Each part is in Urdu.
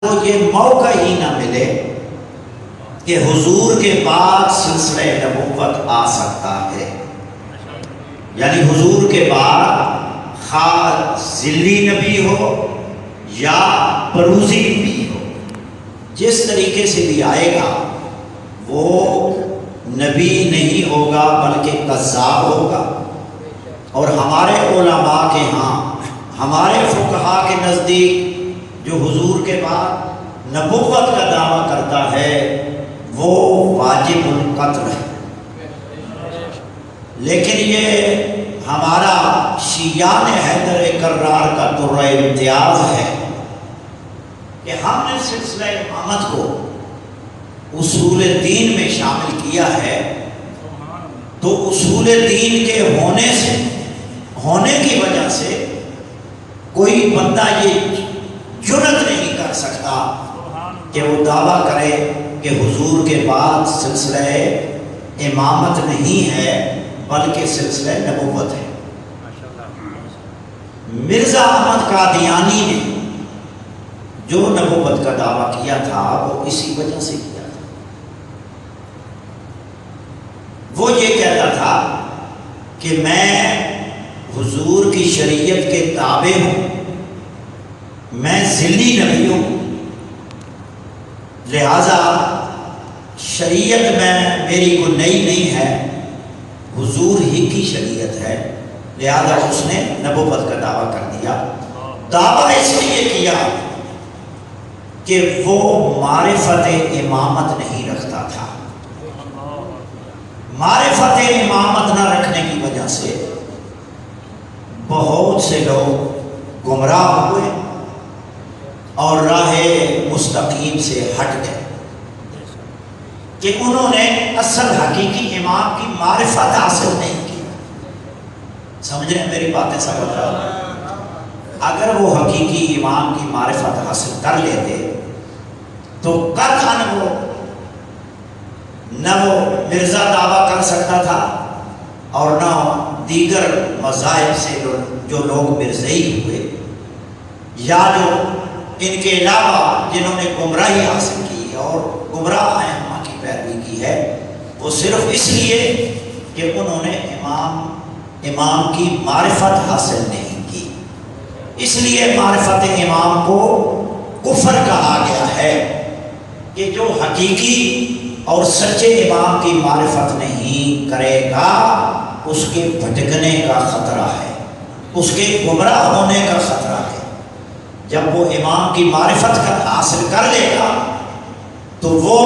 کو یہ موقع ہی نہ ملے کہ حضور کے بعد سلسلہ نبوت آ سکتا ہے، یعنی حضور کے بعد خواہ ذلی نبی ہو یا بروزی نبی ہو، جس طریقے سے بھی آئے گا وہ نبی نہیں ہوگا بلکہ کذاب ہوگا۔ اور ہمارے علماء کے ہاں، ہمارے فقہاء کے نزدیک جو حضور کے بعد نبوت کا دعویٰ کرتا ہے وہ واجب القتل ہے، لیکن یہ ہمارا شیعان حیدر کرار کا درہ امتیاز ہے کہ ہم نے سلسلہ امامت کو اصول دین میں شامل کیا ہے، تو اصول دین کے ہونے کی وجہ سے کوئی بندہ یہ جرت نہیں کر سکتا کہ وہ دعویٰ کرے کہ حضور کے بعد سلسلہ امامت نہیں ہے بلکہ سلسلہ نبوت ہے۔ مرزا احمد قادیانی نے جو نبوت کا دعویٰ کیا تھا وہ اسی وجہ سے کیا تھا۔ وہ یہ کہتا تھا کہ میں حضور کی شریعت کے تابع ہوں، میں ذلی نبی ہوں، لہذا شریعت میں میری کوئی نئی نہیں ہے، حضور ہی کی شریعت ہے، لہذا اس نے نبوت کا دعویٰ کر دیا۔ دعویٰ اس لیے کیا کہ وہ معرفت امامت نہیں رکھتا تھا۔ معرفت امامت نہ رکھنے کی وجہ سے بہت سے لوگ گمراہ ہوئے اور راہ مستقیم سے ہٹ گئے کہ انہوں نے اصل حقیقی امام کی معرفت حاصل نہیں کی۔ سمجھ رہے ہیں میری باتیں؟ سمجھ رہے ہیں؟ اگر وہ حقیقی امام کی معرفت حاصل کر لیتے تو قطعاً نہ وہ مرزا دعویٰ کر سکتا تھا اور نہ دیگر مذاہب سے جو لوگ مرزئی ہوئے یا جو ان کے علاوہ جنہوں نے گمراہی حاصل کی اور گمراہ ائمہ کی پیروی کی ہے، وہ صرف اس لیے کہ انہوں نے امام کی معرفت حاصل نہیں کی۔ اس لیے معرفت امام کو کفر کہا گیا ہے کہ جو حقیقی اور سچے امام کی معرفت نہیں کرے گا اس کے بھٹکنے کا خطرہ ہے، اس کے گمراہ ہونے کا خطرہ ہے۔ جب وہ امام کی معرفت کا حاصل کر لے گا تو وہ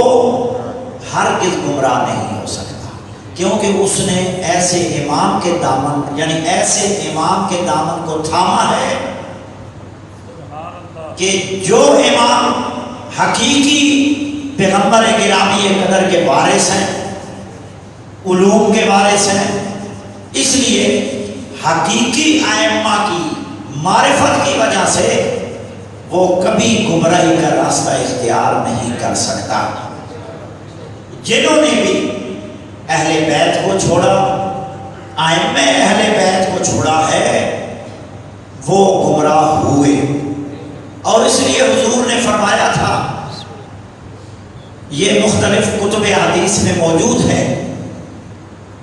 ہرگز گمراہ نہیں ہو سکتا، کیونکہ اس نے ایسے امام کے دامن یعنی ایسے امام کے دامن کو تھاما ہے کہ جو امام حقیقی پیغمبر گرامی قدر کے وارث ہیں، علوم کے وارث ہیں، اس لیے حقیقی ائمہ کی معرفت کی وجہ سے وہ کبھی گمراہی کا راستہ اختیار نہیں کر سکتا۔ جنہوں نے بھی اہل بیت کو چھوڑا، ائمہ اہل بیت کو چھوڑا ہے، وہ گمراہ ہوئے۔ اور اس لیے حضور نے فرمایا تھا، یہ مختلف کتب حدیث میں موجود ہے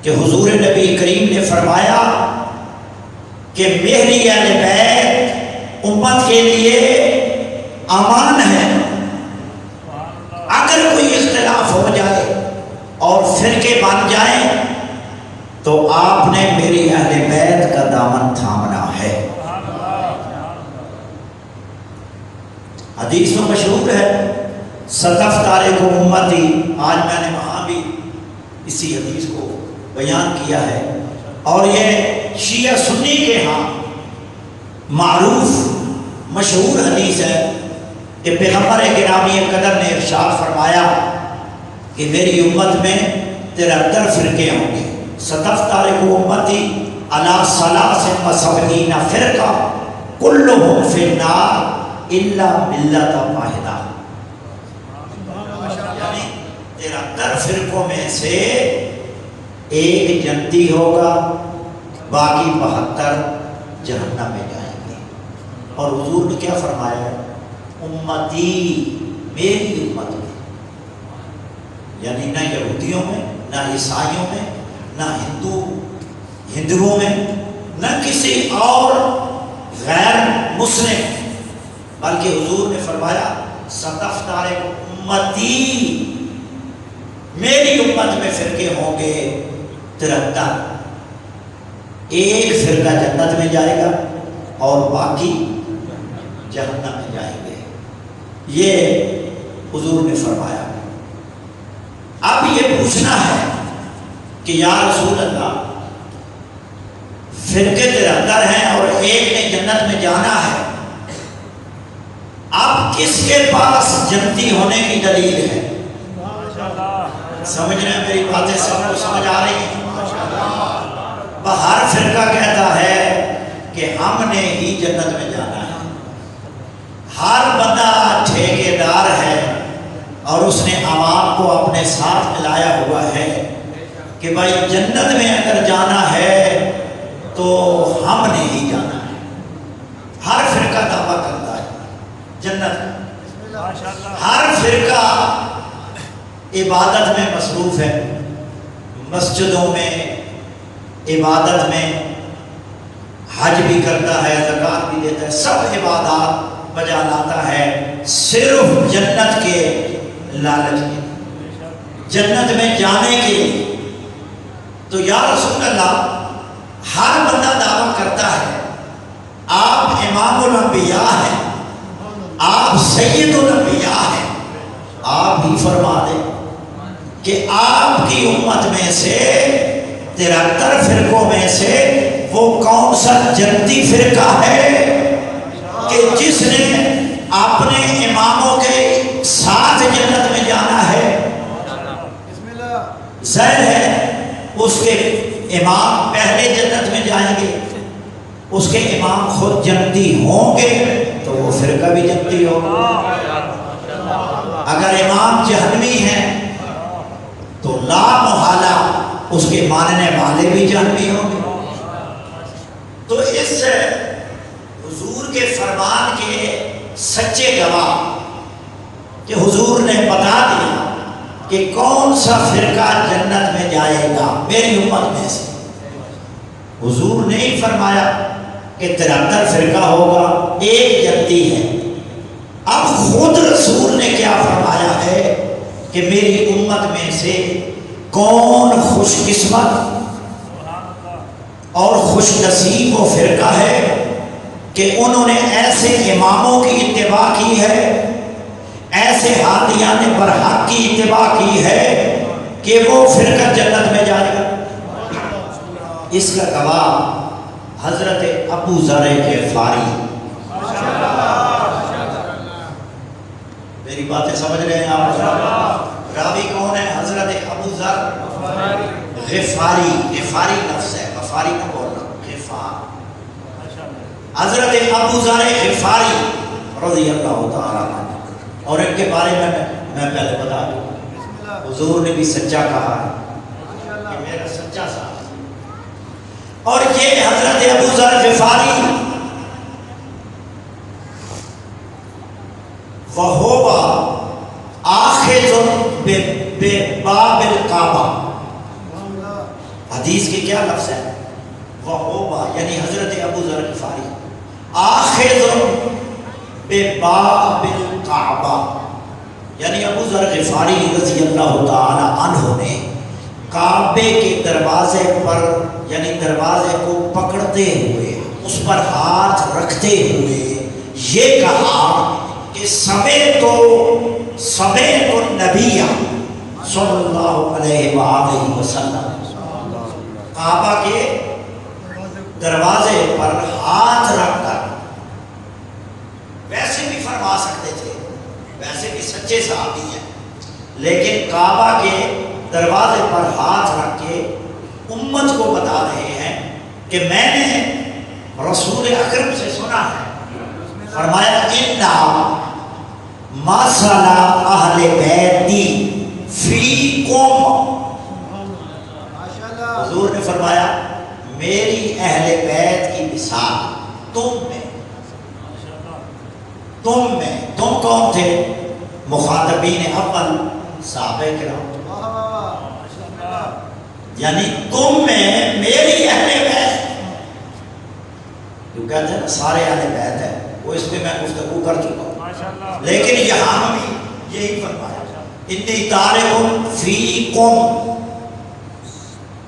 کہ حضور نبی کریم نے فرمایا کہ میری اہل بیت امت کے لیے امان ہے، اگر کوئی اختلاف ہو جائے اور فرقے بن جائیں تو آپ نے میری اہل بیت کا دامن تھامنا ہے۔ حدیث میں مشہور ہے، صدف تارک امتی، آج میں نے وہاں بھی اسی حدیث کو بیان کیا ہے، اور یہ شیعہ سنی کے ہاں معروف مشہور حدیث ہے کہ پیغمبر گرامی قدر نے ارشاد فرمایا کہ میری امت میں 73 فرقے ہوں گے، صدف تارک امتی علی ثلاث و 70 فرقہ کلہم فی النار الا ملۃ واحدہ، یعنی 73 فرقوں میں سے ایک جنتی ہوگا، باقی 72 جہنم میں جائیں گے۔ اور حضور نے کیا فرمایا ہے؟ امتی، میری امت میں، یعنی نہ یہودیوں میں، نہ عیسائیوں میں، نہ ہندوؤں میں، نہ کسی اور غیر مسلم، بلکہ حضور نے فرمایا ستفترق امتی، میری امت میں فرقے ہوں گے 73، ایک فرقہ جنت میں جائے گا اور باقی جہنم میں جائیں گے، یہ حضور نے فرمایا۔ اب یہ پوچھنا ہے کہ یا رسول اللہ، فرقے 73 ہیں اور ایک نے جنت میں جانا ہے، اب کس کے پاس جنتی ہونے کی دلیل ہے؟ سمجھ رہے ہیں میری باتیں؟ سب کو سمجھ آ رہی ہیں؟ ہر فرقہ کہتا ہے کہ ہم نے ہی جنت میں جانا ہے، ہر بندہ ٹھیکیدار ہے اور اس نے عوام کو اپنے ساتھ ملایا ہوا ہے کہ بھائی جنت میں اگر جانا ہے تو ہم نے ہی جانا ہے۔ ہر فرقہ دعویٰ کرتا ہے جنت، ہر فرقہ عبادت میں مصروف ہے، مسجدوں میں، عبادت میں، حج بھی کرتا ہے، زکوٰۃ بھی دیتا ہے، سب عبادات بجا لاتا ہے، صرف جنت کے لالچ کے، جنت میں جانے کے لیے۔ تو یا رسول اللہ، ہر بندہ دعویٰ کرتا ہے آپ امام الانبیاء ہیں، آپ سید الانبیاء ہیں، آپ بھی فرما دیں کہ آپ کی امت میں سے 73 فرقوں میں سے وہ کون سا جنتی فرقہ ہے کہ جس نے اپنے اماموں کے ساتھ جنت میں جانا ہے؟ ظاہر ہے اس کے امام پہلے جنت میں جائیں گے، اس کے امام خود جنتی ہوں گے تو وہ فرقہ بھی جنتی ہوگا۔ اگر امام جہنمی ہیں تو لا محالہ اس کے ماننے والے بھی جہنمی ہوں گے۔ تو اس حضور کے فرمان کے سچے گواہ کہ حضور نے بتا دیا کہ کون سا فرقہ جنت میں جائے گا میری امت میں سے، حضور نے ہی فرمایا کہ 73 فرقہ ہوگا، ایک جنتی ہے۔ اب خود رسول نے کیا فرمایا ہے کہ میری امت میں سے کون خوش قسمت اور خوش نصیب و فرقہ ہے کہ انہوں نے ایسے اماموں کی اتباع کی ہے، ایسے ہادیان برحق کی اتباع کی ہے کہ وہ فرقہ جنت میں جائے گا۔ اس کا گواہ حضرت ابو ذر غفاری، میری باتیں سمجھ رہے ہیں آپ؟ راوی کون ہے؟ حضرت ابو ذر غفاری، غفاری لفظ ہے، غفاری نہ بولنا، غفار۔ حضرت ابو ذر غفاری رضی اللہ تعالیٰ عنہ، اور ان کے بارے میں پہلے بتا دوں، حضور نے بھی سچا کہا ہے کہ میرا سچا ساتھ، اور یہ حضرت ابو ذر غفاری وَهُوَ آخذ بِبَابِ الْکعبہ، حدیث کے کیا لفظ ہے؟ وَهُوَ یعنی حضرت ابو ذر غفاری آخذ بِبَابِ الْکعبہ، یعنی ابو ذر غفاری رضی اللہ تعالی عنہ نے کعبے کے دروازے پر، یعنی دروازے کو پکڑتے ہوئے، اس پر ہاتھ رکھتے ہوئے یہ کہا کہ سمیت النبی صلی اللہ علیہ وآلہ وسلم، کعبہ کے دروازے پر ہاتھ رکھ کر، ویسے بھی فرما سکتے تھے، ویسے بھی سچے صحابی ہیں، لیکن کعبہ کے دروازے پر ہاتھ رکھ کے امت کو بتا رہے ہیں کہ میں نے رسول اکرم سے سنا ہے، فرمایا اِنَّا مَثَلَ أَهْلِ بَيْتِي فِيكُمْ، حضور نے فرمایا میری اہل بیت کی مثال تم میں، تم کون تھے مخاطبین اول؟ صحابہ کرام۔ یعنی تم میں میری اہل بیت، جو کہتے ہیں نا سارے اہل بیت ہے، وہ اس پہ میں گفتگو کر چکا ہوں، لیکن یہاں ہمیں یہی فرمایا انی تارک فیکم،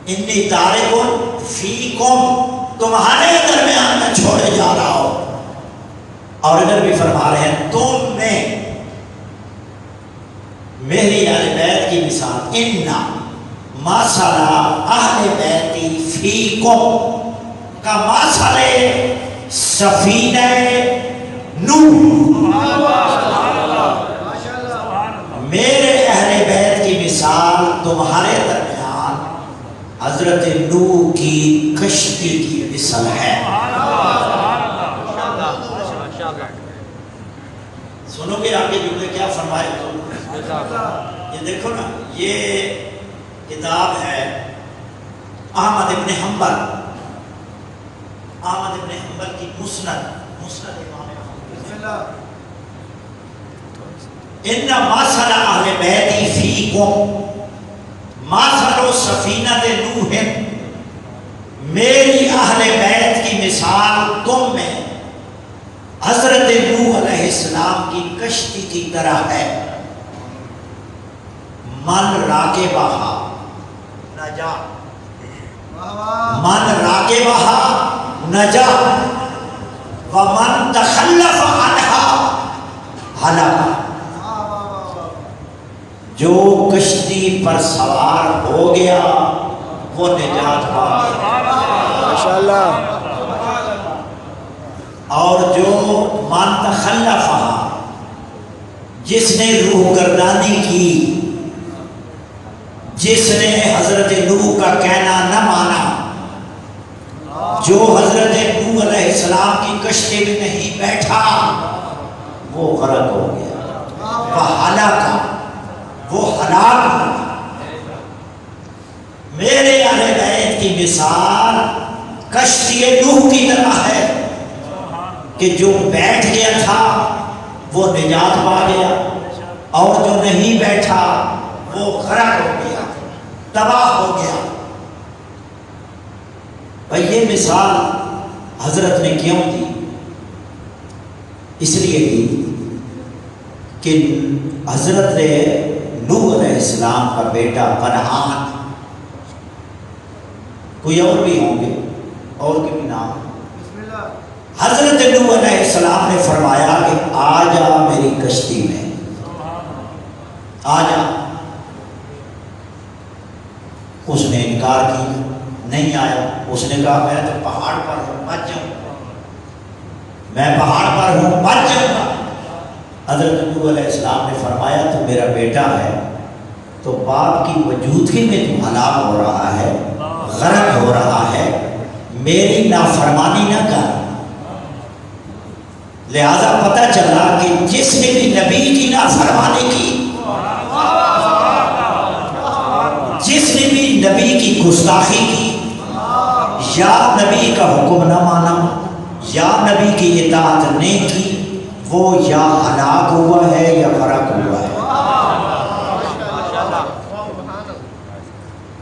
انی تارک فیکم، تمہارے درمیان میں چھوڑے جا رہا ہوں۔ اور ادھر بھی فرما رہے ہیں تم میں میری اہل بیت کی مثال، انا مثل اہل بیتی فیکم کمثل سفینہ نوح، میرے اہل بیت کی مثال تمہارے درمیان حضرت نوح کی کشتی کی مثل ہے۔ سنو گے آگے جملے کیا فرمائے تو یہ دیکھو نا، یہ کتاب ہے احمد ابن حنبل، احمد ابن حنبل کی مسند امام احمد۔ ان مثل اہل بیتی فیکم مثل سفینۃ نوح، میری اہل بیت کی مثال تم میں حضرت نوح علیہ السلام کی کشتی کی طرح ہے۔ من راکبہا نجا، من راکبہا نجا ومن تخلف عنہا ہلک، جو کشتی پر سوار ہو گیا وہ نجات پا گیا، ماشاءاللہ، اور جو من تخلفہا، جس نے روح گردانی کی، جس نے حضرت نوح کا کہنا نہ مانا، جو حضرت نوح علیہ السلام کی کشتی میں نہیں بیٹھا، وہ غرق ہو گیا، وہ ہلاک ہو گیا۔ میرے اہل بیت کی مثال کشتی نوح کی طرح ہے کہ جو بیٹھ گیا تھا وہ نجات پا گیا، اور جو نہیں بیٹھا وہ غرق ہو گیا، تباہ ہو گیا۔ بھئی یہ مثال حضرت نے کیوں دی؟ اس لیے دی کہ حضرت نوح علیہ السلام کا بیٹا کنعان، کوئی اور بھی ہوں گے، اور کے بھی نام، حضرت نوح علیہ السلام نے فرمایا کہ آ جا میری کشتی میں، آ جا۔ اس نے انکار کی، نہیں آیا۔ اس نے کہا میں تو پہاڑ پر ہوں، بچ جاؤں، میں پہاڑ پر ہوں، بچ جاؤں گا۔ حضرت نوح علیہ السلام نے فرمایا تو میرا بیٹا ہے، تو باپ کی وجودگی میں تو ہلاک ہو رہا ہے، غرق ہو رہا ہے، میری نافرمانی نہ کر۔ لہذا پتہ چلا کہ جس نے بھی نبی کی نافرمانی کی، جس نے بھی نبی کی گستاخی کی، یا نبی کا حکم نہ مانا، یا نبی کی اطاعت نہیں کی، وہ یا ہلاک ہوا ہے یا غرق ہوا ہے۔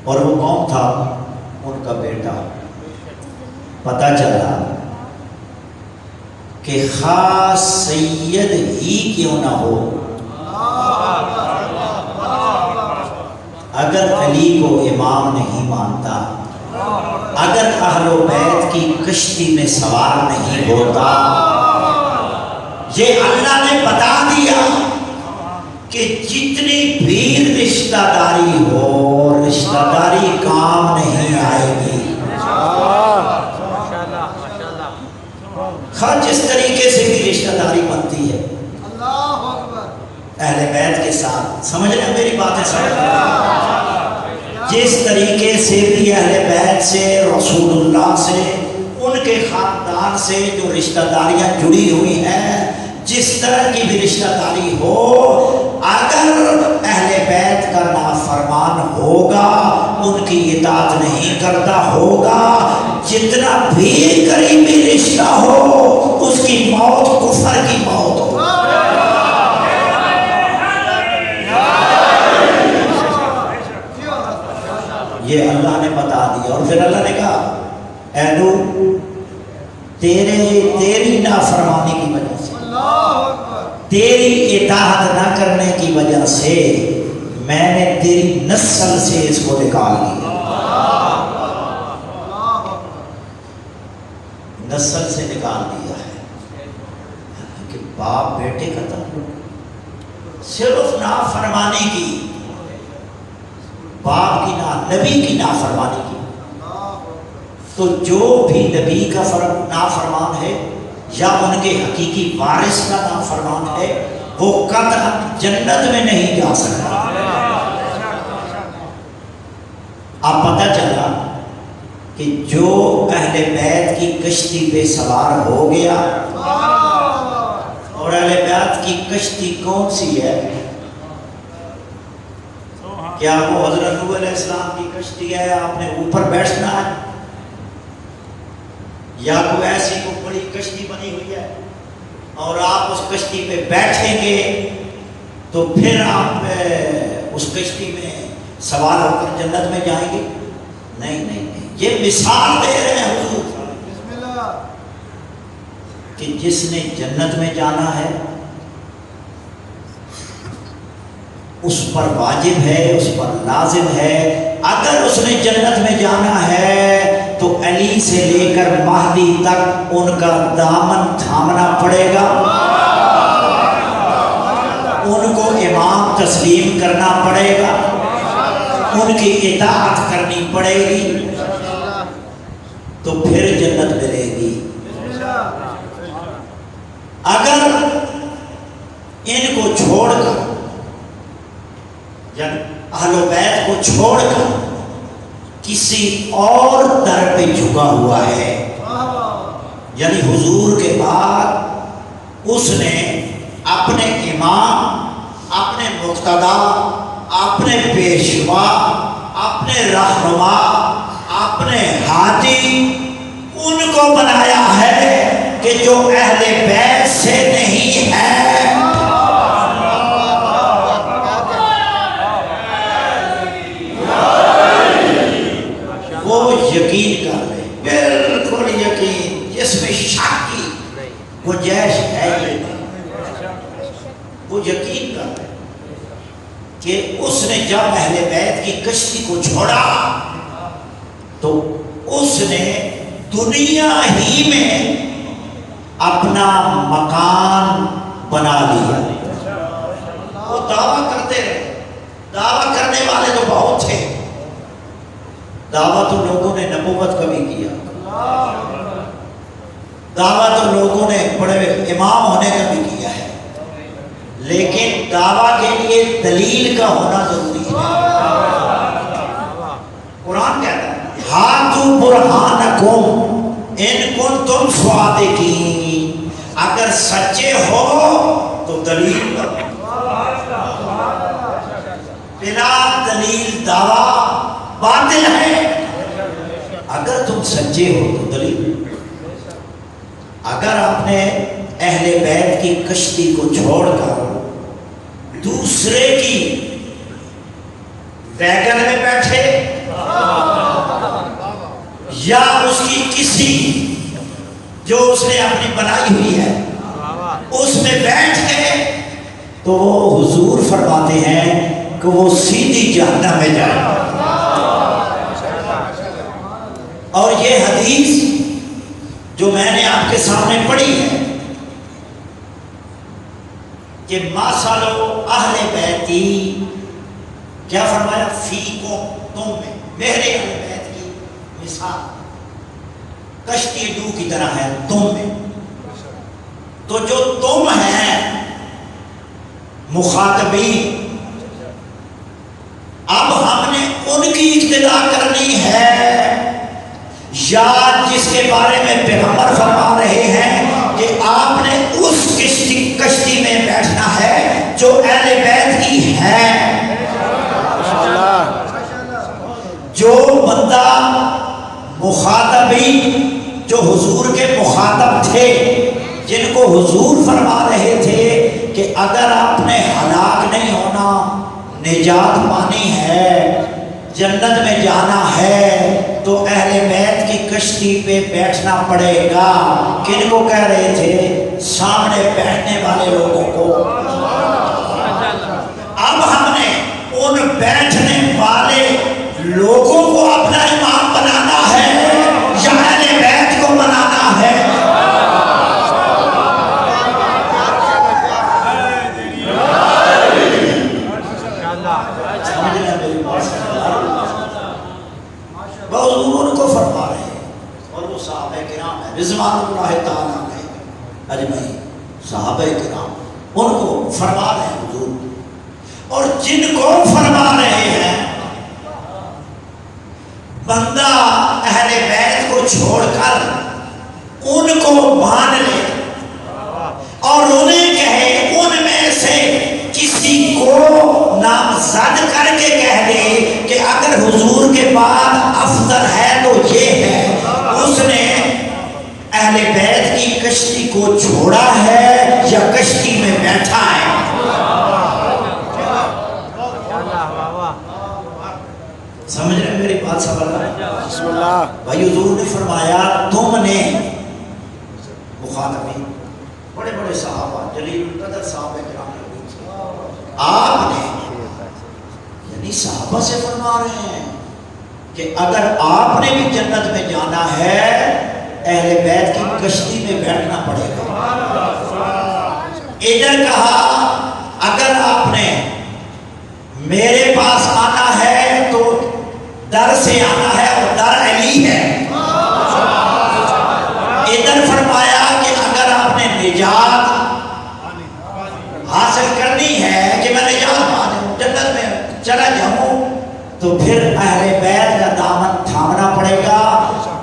اور وہ کون تھا؟ ان کا بیٹا۔ پتہ چلا کہ خاص سید ہی کیوں نہ ہو، اگر علی کو امام نہیں مانتا، اگر اہل بیت کی کشتی میں سوار نہیں ہوتا، یہ اللہ نے بتا دیا کہ جتنی بھی رشتہ داری ہو، رشتہ داری کام نہیں آئے گی۔ خواہ جس طریقے سے بھی رشتہ داری بنتی ہے اہل بیت کے ساتھ، سمجھ رہے ہیں میری باتیں؟ سمجھ رہے ہیں جس طریقے سے بھی اہل بیت سے، رسول اللہ سے، ان کے خاندان سے جو رشتہ داریاں جڑی ہوئی ہیں، جس طرح کی بھی رشتہ داری ہو، اگر اہل بیت کا نافرمان ہوگا، ان کی اطاعت نہیں کرتا ہوگا، جتنا بھی قریبی رشتہ ہو، اس کی موت کفر کی موت ہو۔ یہ اللہ نے بتا دیا، اور پھر اللہ نے کہا اے نوح تیری نافرمانی کی وجہ سے، تیری اطاعت نہ کرنے کی وجہ سے میں نے تیری نسل سے اس کو نکال دیا، نسل سے نکال دیا ہے۔ کہ باپ بیٹے کا تعلق صرف نافرمانی کی، باپ کی نبی کی نافرمانی کی، تو جو بھی نبی کا نافرمان ہے یا ان کے حقیقی وارث کا نافرمان ہے وہ قطعاً جنت میں نہیں جا سکتا۔ اب پتہ چلا کہ جو اہل بیت کی کشتی پہ سوار ہو گیا، اور اہل بیت کی کشتی کون سی ہے؟ کیا وہ حضرت نوح علیہ السلام کی کشتی ہے، آپ نے اوپر بیٹھنا ہے، یا کوئی ایسی کوئی بڑی کشتی بنی ہوئی ہے اور آپ اس کشتی پہ بیٹھیں گے تو پھر آپ اس کشتی میں سوار ہو کر جنت میں جائیں گے؟ نہیں نہیں نہیں، یہ مثال دے رہے ہیں حضور کہ جس نے جنت میں جانا ہے اس پر واجب ہے، اس پر لازم ہے، اگر اس نے جنت میں جانا ہے تو علی سے لے کر مہدی تک ان کا دامن تھامنا پڑے گا، ان کو امام تسلیم کرنا پڑے گا، ان کی اطاعت کرنی پڑے گی، تو پھر جنت ملے گی۔ اگر ان کو چھوڑ کر، جب اہل بیت کو چھوڑ کر کسی اور در پہ جھکا ہوا ہے، یعنی حضور کے بعد اس نے اپنے امام، اپنے مقتدا، اپنے پیشوا، اپنے رہنما، اپنے ہادی ان کو بنایا ہے کہ جو اہل بیت سے نہیں ہے۔ وہ یقین کر لے، بالکل یقین، جس میں شک کی گنجائش ہے ہی نہیں، وہ یقین کر لے کہ اس نے جب اہل بیت کی کشتی کو چھوڑا تو اس نے دنیا ہی میں اپنا مکان بنا لیا۔ وہ دعویٰ کرتے رہے، دعویٰ کرنے والے تو بہت تھے، دعویٰ تو لوگوں نے نبوت کا بھی کیا، دعویٰ تو لوگوں نے بڑے امام ہونے کا بھی کیا ہے، لیکن دعویٰ کے لیے دلیل کا ہونا ضروری ہے۔ قرآن کہتا ہے ہاتھو برہانکم ان کنتم صادقین، اگر سچے ہو تو دلیل بلا دلیل دعویٰ باطل ہے، اگر تم سچے ہو تو دلیل۔ اگر آپ نے اہل بیت کی کشتی کو چھوڑ کر دوسرے کی ویگن میں بیٹھے یا اس کی کسی جو اس نے اپنی بنائی ہوئی ہے اس میں بیٹھ گئے تو وہ حضور فرماتے ہیں کہ وہ سیدھی جہنم میں جائے۔ اور یہ حدیث جو میں نے آپ کے سامنے پڑھی ہے کہ ماسالو اہل بیتی، کیا فرمایا؟ فیکم، تم میں، میرے اہل بیت کی مثال کشتی ڈو کی طرح ہے تم میں۔ تو جو تم ہیں مخاطبین، اب ہم نے ان کی اقتدا کرنی ہے یا جس کے بارے میں پیغمبر فرما رہے ہیں کہ آپ نے اس کشتی میں بیٹھنا ہے جو اہل بیت کی ہے۔ جو بندہ مخاطبین جو حضور کے مخاطب تھے، جن کو حضور فرما رہے تھے کہ اگر آپ نے ہلاک نہیں ہونا، نجات پانی ہے، جنت میں جانا ہے تو اہل بیت کی کشتی پہ بیٹھنا پڑے گا. کن کو کہہ رہے تھے؟ سامنے بیٹھنے والے لوگوں کو. اب ہم نے ان بیٹھنے والے لوگوں کو اپنا امام بنانا ہے یا اہل بیت کو بنانا ہے؟ حضور ان کو فرما رہے ہیں اور وہ صحابہ کرام ہیں رضوان اللہ تعالیٰ علیہ اجمعین. صحابہ کرام ان کو فرما رہے ہیں حضور, اور جن کو فرما رہے ہیں بندہ اہل بیت کو چھوڑ کر ان کو مان لے اور انہیں کہے, ان میں سے کسی کو نامزد کر کے کہہ دے کہ اگر حضور کے بعد افضل ہے تو یہ ہے, اس نے اہل بیت کی کشتی کو چھوڑا ہے یا کشتی میں بیٹھا ہے. سمجھ رہے میری بات؟ سمجھ رہے بھائی؟ حضور نے فرمایا تم نے مخاطبین بڑے بڑے صحابہ جلیل القدر صحابہ کرام آپ نے یعنی صحابہ سے فرما رہے ہیں کہ اگر آپ نے بھی جنت میں جانا ہے اہل بیت کی کشتی میں بیٹھنا پڑے گا. ادھر کہا اگر آپ نے میرے پاس آنا ہے تو در سے آنا ہے اور در علی ہے. ادھر فرمایا کہ اگر آپ نے نجات حاصل کرنی ہے کہ میں نجات پا جاؤں جنت میں چلا جاؤں تو پھر اہل بیت کا دامن تھامنا پڑے گا.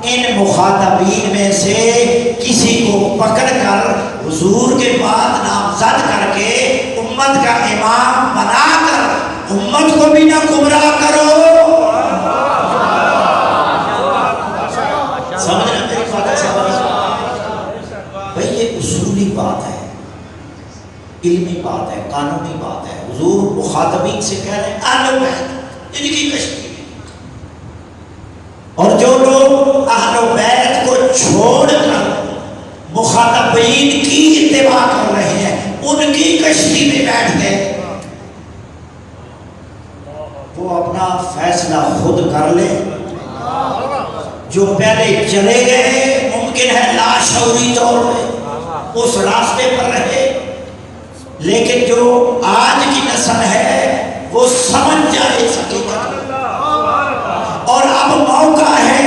ان مخاطبین میں سے کسی کو پکڑ کر حضور کے بعد نامزد کر کے امت کا امام بنا کر امت کو بھی نہ گمراہ کرو. سمجھ رہے میری بات؟ بھائی یہ اصولی بات ہے, علمی بات ہے, قانونی بات ہے. حضور مخاطبین سے کہہ رہے ہیں اہل بیت ان کی کشتی, اور جو لوگ اہل بیت کو چھوڑ کر مخاطبین کی اتباع کر رہے ہیں ان کی کشتی میں بیٹھ گئے, وہ اپنا فیصلہ خود کر لے. جو پہلے چلے گئے ممکن ہے لاشعوری طور پہ اس راستے پر رہے, لیکن جو آج کی نسل ہے وہ سمجھ جائے حقیقت اور اب موقع ہے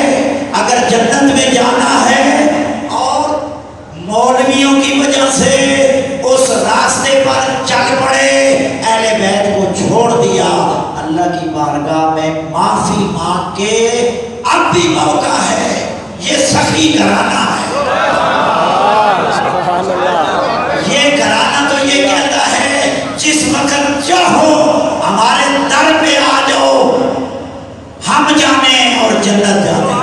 اگر جنت میں جانا ہے اور مولویوں کی وجہ سے اس راستے پر چل پڑے, اہل بیت کو چھوڑ دیا, اللہ کی بارگاہ میں معافی مانگ کے اب بھی موقع ہے. یہ سخی گھرانہ ہے, یہ گھرانہ تو یہ کہتا ہے جس وقت چاہو ہمارے در پہ آ جاؤ, ہم جانے اور جنت جانے.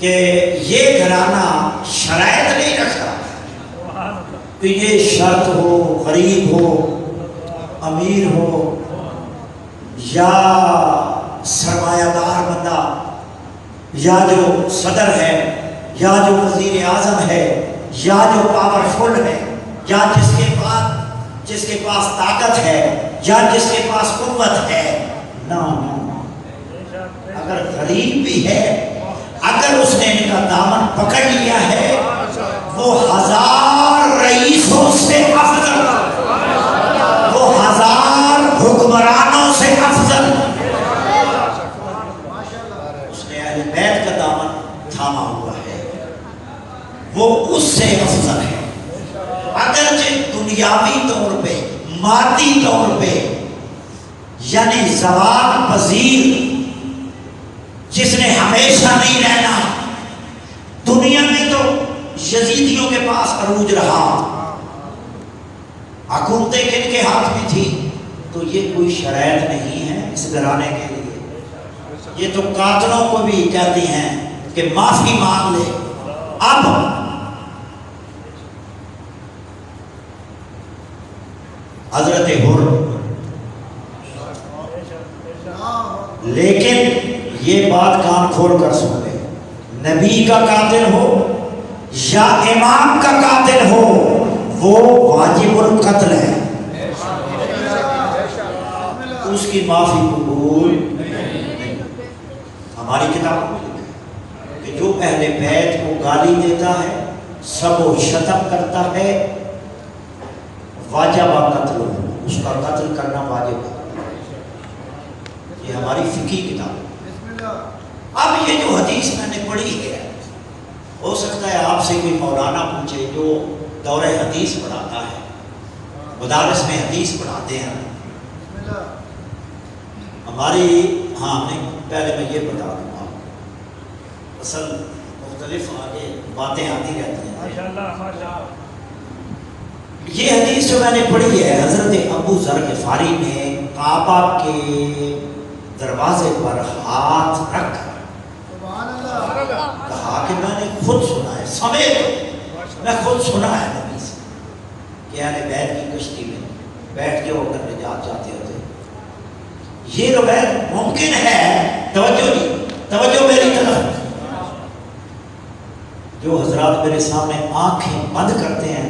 کہ یہ گھرانہ شرائط نہیں رکھتا کہ یہ شرط ہو, غریب ہو, امیر ہو یا سرمایہ دار بندہ یا جو صدر ہے یا جو وزیر اعظم ہے یا جو پاورفل ہے یا جس کے پاس طاقت ہے یا جس کے پاس قوت ہے. نہ اگر غریب بھی ہے, اگر اس نے ان کا دامن پکڑ لیا ہے وہ 1000 رئیسوں سے افضل, وہ 1000 حکمرانوں سے افضل. اس نے اہل بیت کا دامن تھاما ہوا ہے, وہ اس سے افضل ہے. اگرچہ دنیاوی طور پہ, مادی طور پہ یعنی زوال پذیر جس نے ہمیشہ نہیں رہنا. دنیا میں تو یزیدیوں کے پاس عروج رہا، حکومتیں کن کے ہاتھ میں تھی، تو یہ کوئی شرائط نہیں ہے اس گھرانے کے لیے. یہ تو قاتلوں کو بھی کہتی ہیں کہ معافی مانگ لے. اب حضرت حر، لیکن یہ بات کان کھول کر سن لے، نبی کا قاتل ہو یا امام کا قاتل ہو وہ واجب القتل ہے، اس کی معافی قبول نہیں. ہماری کتاب میں کہ جو اہل بیت کو گالی دیتا ہے، سب و شتم کرتا ہے، واجب قتل ہو، اس کا قتل کرنا واجب ہے. یہ ہماری فقہی کتاب ہے. اب یہ جو حدیث میں نے پڑھی ہے، ہو سکتا ہے آپ سے کوئی مولانا پوچھے جو دورہ حدیث پڑھاتا ہے، مدارس میں حدیث پڑھاتے ہیں. ہماری نہیں، پہلے میں یہ بتا دوں آپ، اصل مختلف آگے باتیں آتی رہتی ہیں. یہ حدیث جو میں نے پڑھی ہے، حضرت ابو ذر غفاری نے کعبہ کے دروازے پر ہاتھ رکھ کہا کہ میں نے خود سنا ہے، سمیت میں خود سنا ہے نبی سے کہ اہل بیت کی کشتی میں بیٹھ کے وہ کر نجات جاتے ہوتے. یہ روایت ممکن ہے، توجہ میری طرف. جو حضرات میرے سامنے آنکھیں بند کرتے ہیں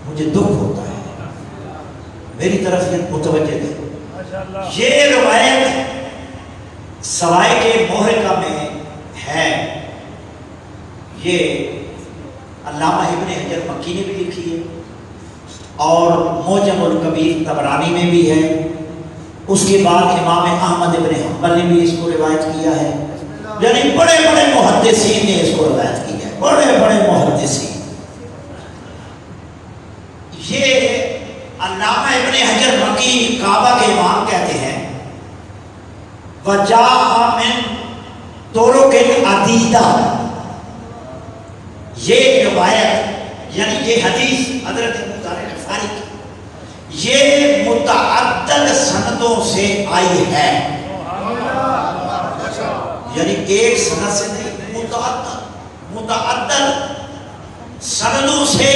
مجھے دکھ ہوتا ہے، میری طرف یہ متوجہ ہے. یہ روایت سوائے کے محرقہ میں ہے، یہ علامہ ابن حجر مکی نے بھی لکھی ہے اور معجم الکبیر طبرانی میں بھی ہے. اس کے بعد امام احمد ابن حنبل نے بھی اس کو روایت کیا ہے. یعنی بڑے بڑے محدثین نے اس کو روایت کی ہے، بڑے بڑے محدثین. یہ علامہ ابن حجر مکی کعبہ کے امام کہتے ہیں وجاء من طرق عدیدہ. یہ روایت یعنی یہ حدیث حضرت ابو ذر غفاری کی یہ متعدد سندوں سے آئی ہے. یعنی ایک سند سے نہیں، متعدد سندوں سے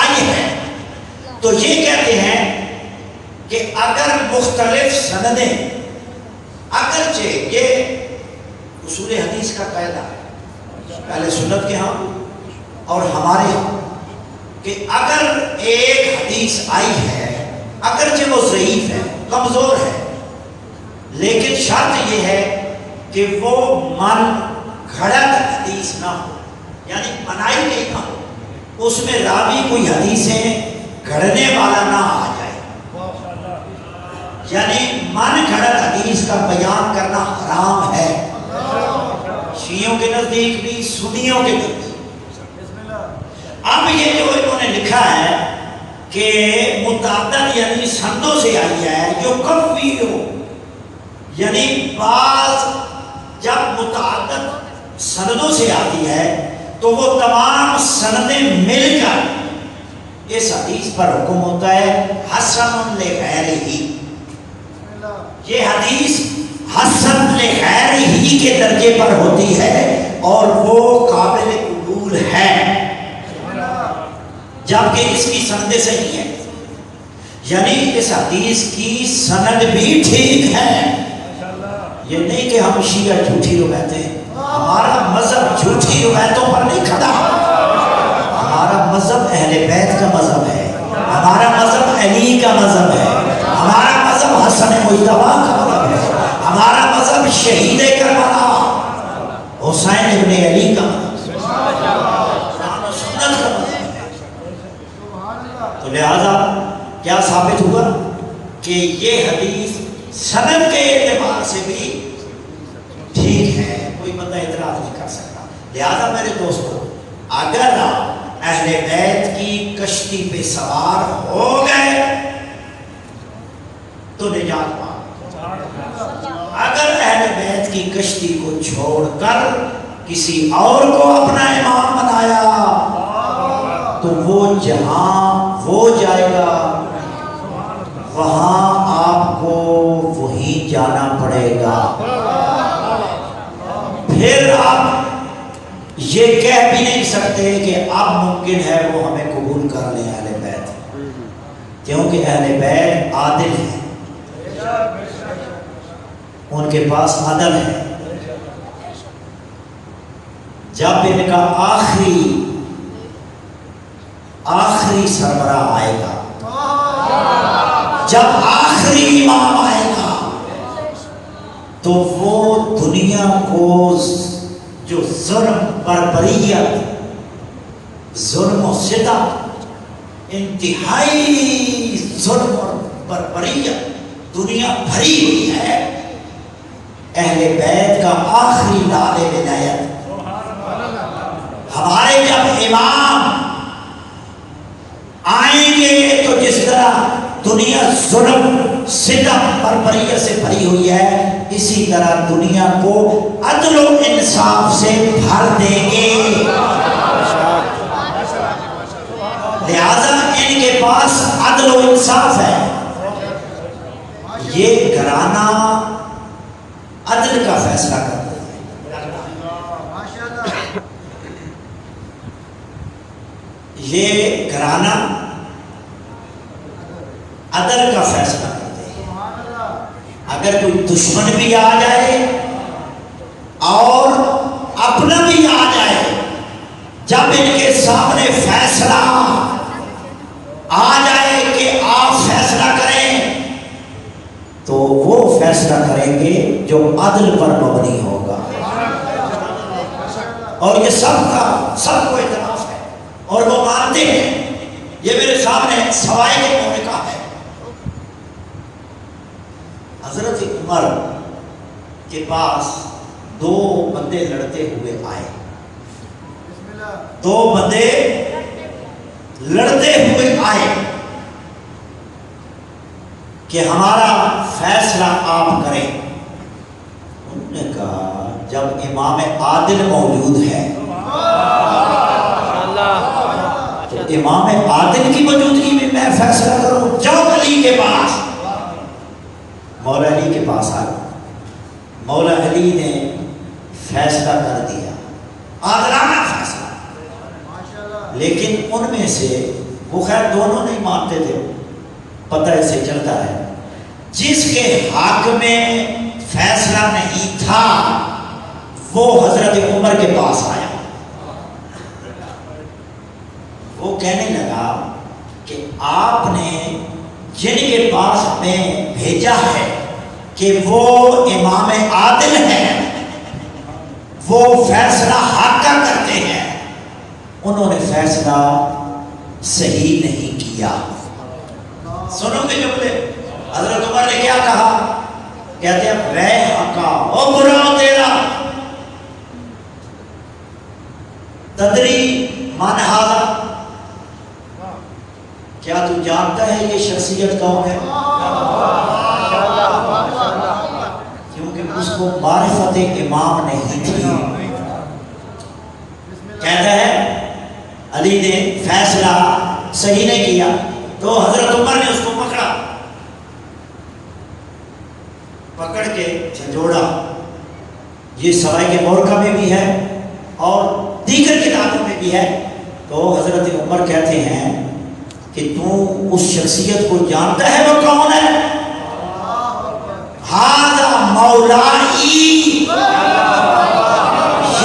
آئی ہے. تو یہ کہتے ہیں کہ اگر مختلف سندیں، اگرچہ یہ اصول حدیث کا قاعدہ ہے پہلے سنت کے ہاں اور ہمارے ہاں، کہ اگر ایک حدیث آئی ہے اگرچہ وہ ضعیف ہے، کمزور ہے، لیکن شرط یہ ہے کہ وہ من گھڑت حدیث نہ ہو، یعنی بنائی نہیں نہ ہو، اس میں راوی کوئی حدیثیں گھڑنے والا نہ آ جائے. یعنی من گھڑت حدیث کا بیان کرنا حرام ہے، شیعوں کے نزدیک بھی، سنیوں کے نزدیک. اب یہ جو انہوں نے لکھا ہے کہ متعدد یعنی سندوں سے آئی ہے، جو قوی ہو، یعنی بعض جب متعدد سندوں سے آتی ہے تو وہ تمام سندیں مل کر اس حدیث پر حکم ہوتا ہے حسن لغیرہ. یہ حدیث حسن لغیرہ کے درجے پر ہوتی ہے اور وہ قابل قبول ہے، جبکہ اس کی سند صحیح ہے. یعنی اس حدیث کی سند بھی ٹھیک ہے. یہ نہیں کہ ہم شیعہ جھوٹی روایتیں ہیں، ہمارا مذہب جھوٹی روایتوں پر نہیں کھڑا. ہمارا مذہب اہل بیت کا مذہب ہے، ہمارا مذہب علی کا مذہب ہے، ہمارا مذہب حسن مجتبی کا مذہب ہے، ہمارا مذہب شہید کربلا حسین ابن علی کا مذہب ہے، سنت کا مذہب ہے. تو لہذا کیا ثابت ہوا کہ یہ حدیث سند کے اعتبار سے بھی ٹھیک ہے، کوئی بندہ اعتراض نہیں کر سکتا. لہذا میرے دوستو، اگر آپ اہل بیت کی کشتی پہ سوار ہو گئے تو نجات پا. اگر اہل بیت کی کشتی کو چھوڑ کر کسی اور کو اپنا امام بنایا تو وہ جہاں وہ جائے گا وہاں آپ کو وہیں جانا پڑے گا. پھر آپ یہ کہہ بھی نہیں سکتے کہ اب ممکن ہے وہ ہمیں قبول کر لیں اہل بیت، کیونکہ اہل بیت عادل ہیں، ان کے پاس عدل ہے. جب ان کا آخری سربراہ آئے گا، جب آخری امام آئے گا تو وہ دنیا کو جو ظلم بربریت، ظلم و ستم، انتہائی ظلم اور بربریت دنیا بھری ہوئی ہے، اہل بیت کا آخری لال ولایت ہمارے جب امام آئیں گے تو جس طرح دنیا ظلم ستم بربریت سے بھری ہوئی ہے، اسی طرح دنیا کو عدل و انصاف سے بھر دیں گے. لہذا ان کے پاس عدل و انصاف ہے. یہ گھرانہ عدل کا فیصلہ کرتے ہیں. یہ گھرانہ عدل کا فیصلہ کرتے ہیں. اگر کوئی دشمن بھی آ جائے اور اپنا بھی آ جائے، جب ان کے سامنے فیصلہ آ جائے کہ آپ فیصلہ کریں تو وہ فیصلہ کریں گے جو عدل پر مبنی ہوگا. اور یہ سب کو اعتراف ہے اور وہ مانتے ہیں. یہ میرے سامنے سوائے کے موقع ہے. حضرت عمر کے پاس دو بندے لڑتے ہوئے آئے. دو بندے لڑتے ہوئے آئے کہ ہمارا فیصلہ آپ کریں. انہوں نے کہا جب امام عادل موجود ہے تو امام عادل کی موجودگی میں میں فیصلہ کروں. جاؤ علی کے پاس. مولا علی کے پاس آئے. مولا علی نے فیصلہ کر دیا، عادلانہ فیصلہ. لیکن ان میں سے وہ خیر دونوں نہیں مانتے تھے، پتہ اسے چلتا ہے. جس کے حق میں فیصلہ نہیں تھا وہ حضرت عمر کے پاس آیا. وہ کہنے لگا کہ آپ نے جن کے پاس ہمیں بھیجا ہے کہ وہ امام عادل ہیں، وہ فیصلہ حق کا کرتے ہیں، انہوں نے فیصلہ صحیح نہیں کیا. سنو گے جملے حضرت عمر نے کیا کہا؟ کہتے ہیں وے حقا او برا تیرا تدری من ھذا. کیا تو جانتا ہے یہ شخصیت کون ہے؟ کیونکہ اس کو معرفت امام نہیں تھی. کہتا ہے علی نے فیصلہ صحیح نہیں کیا تو حضرت عمر نے اس کو پکڑ کے جھنجھوڑا. یہ سوائے کے مورکہ میں بھی ہے اور دیگر کتابوں میں بھی ہے. تو حضرت عمر کہتے ہیں کہ تو اس شخصیت کو جانتا ہے وہ کون ہے؟ ھذا مولائی،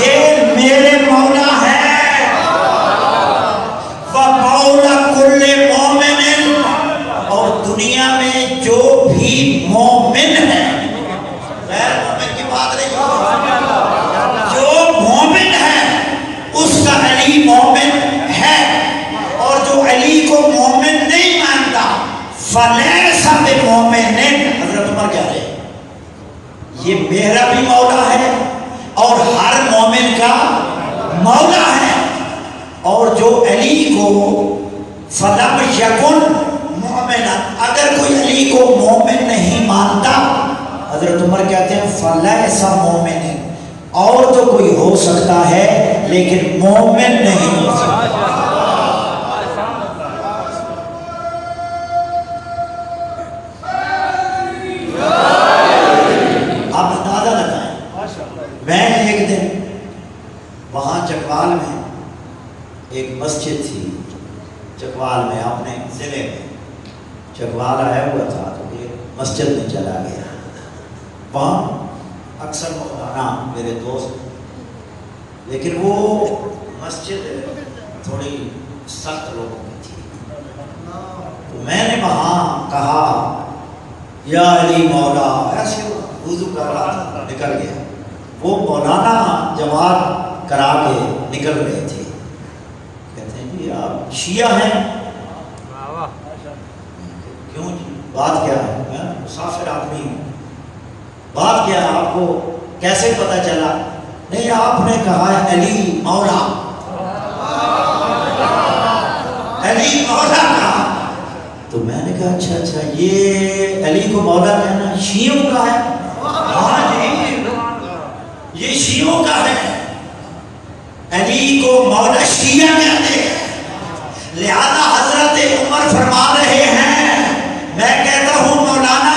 یہ میرے مولا ہے. وَمَوْلَى كُلِّ مُؤْمِنٍ، اور دنیا میں جو بھی مومن ہے، غیر مومن کی بات نہیں، جو مومن ہے اس کا علی مومن ہے. اور جو علی کو مومن نہیں مانتا فَلَيْسَ بِمُؤْمِنٍ. حضرت عمر کہہ رہے ہیں یہ میرا بھی مولا ہے اور ہر مومن کا مولا ہے. اور جو علی کو فَلَمْ يَكُنْ مُؤْمِنًا، اگر کوئی علی کو مومن نہیں مانتا، حضرت عمر کہتے ہیں فَلَيْسَ مُؤْمِنٍ، اور تو کوئی ہو سکتا ہے لیکن مومن نہیں ہو سکتا۔ آپ اندازہ لگائیں، میں ایک دن وہاں چکوال میں ایک مسجد تھی، چکوال میں اپنے ضلع میں چکوال آیا ہوا تھا تو یہ مسجد میں چلا گیا، وہاں اکثر مولانا میرے دوست، لیکن وہ مسجد تھوڑی سخت لوگوں کی تھی، تو میں نے وہاں کہا یا علی مولا، ایسے وضو کر رہا تھا نکل گیا، وہ مولانا جواب کرا کے نکل رہے تھے، کہتے ہیں جی آپ شیعہ ہیں؟ کیوں جی بات کیا ہے؟ میں مسافر آدمی ہوں، بات کیا ہے آپ کو کیسے پتہ چلا؟ نہیں آپ نے کہا ہے علی مولا، علی مولا کہا، تو میں نے کہا اچھا اچھا یہ علی کو مولا کہنا شیعوں کا ہے؟ ہاں جی یہ شیعوں کا ہے، علی کو مولا شیعہ کہتے ہیں، لہذا حضرت عمر فرما رہے ہیں میں کہتا ہوں مولانا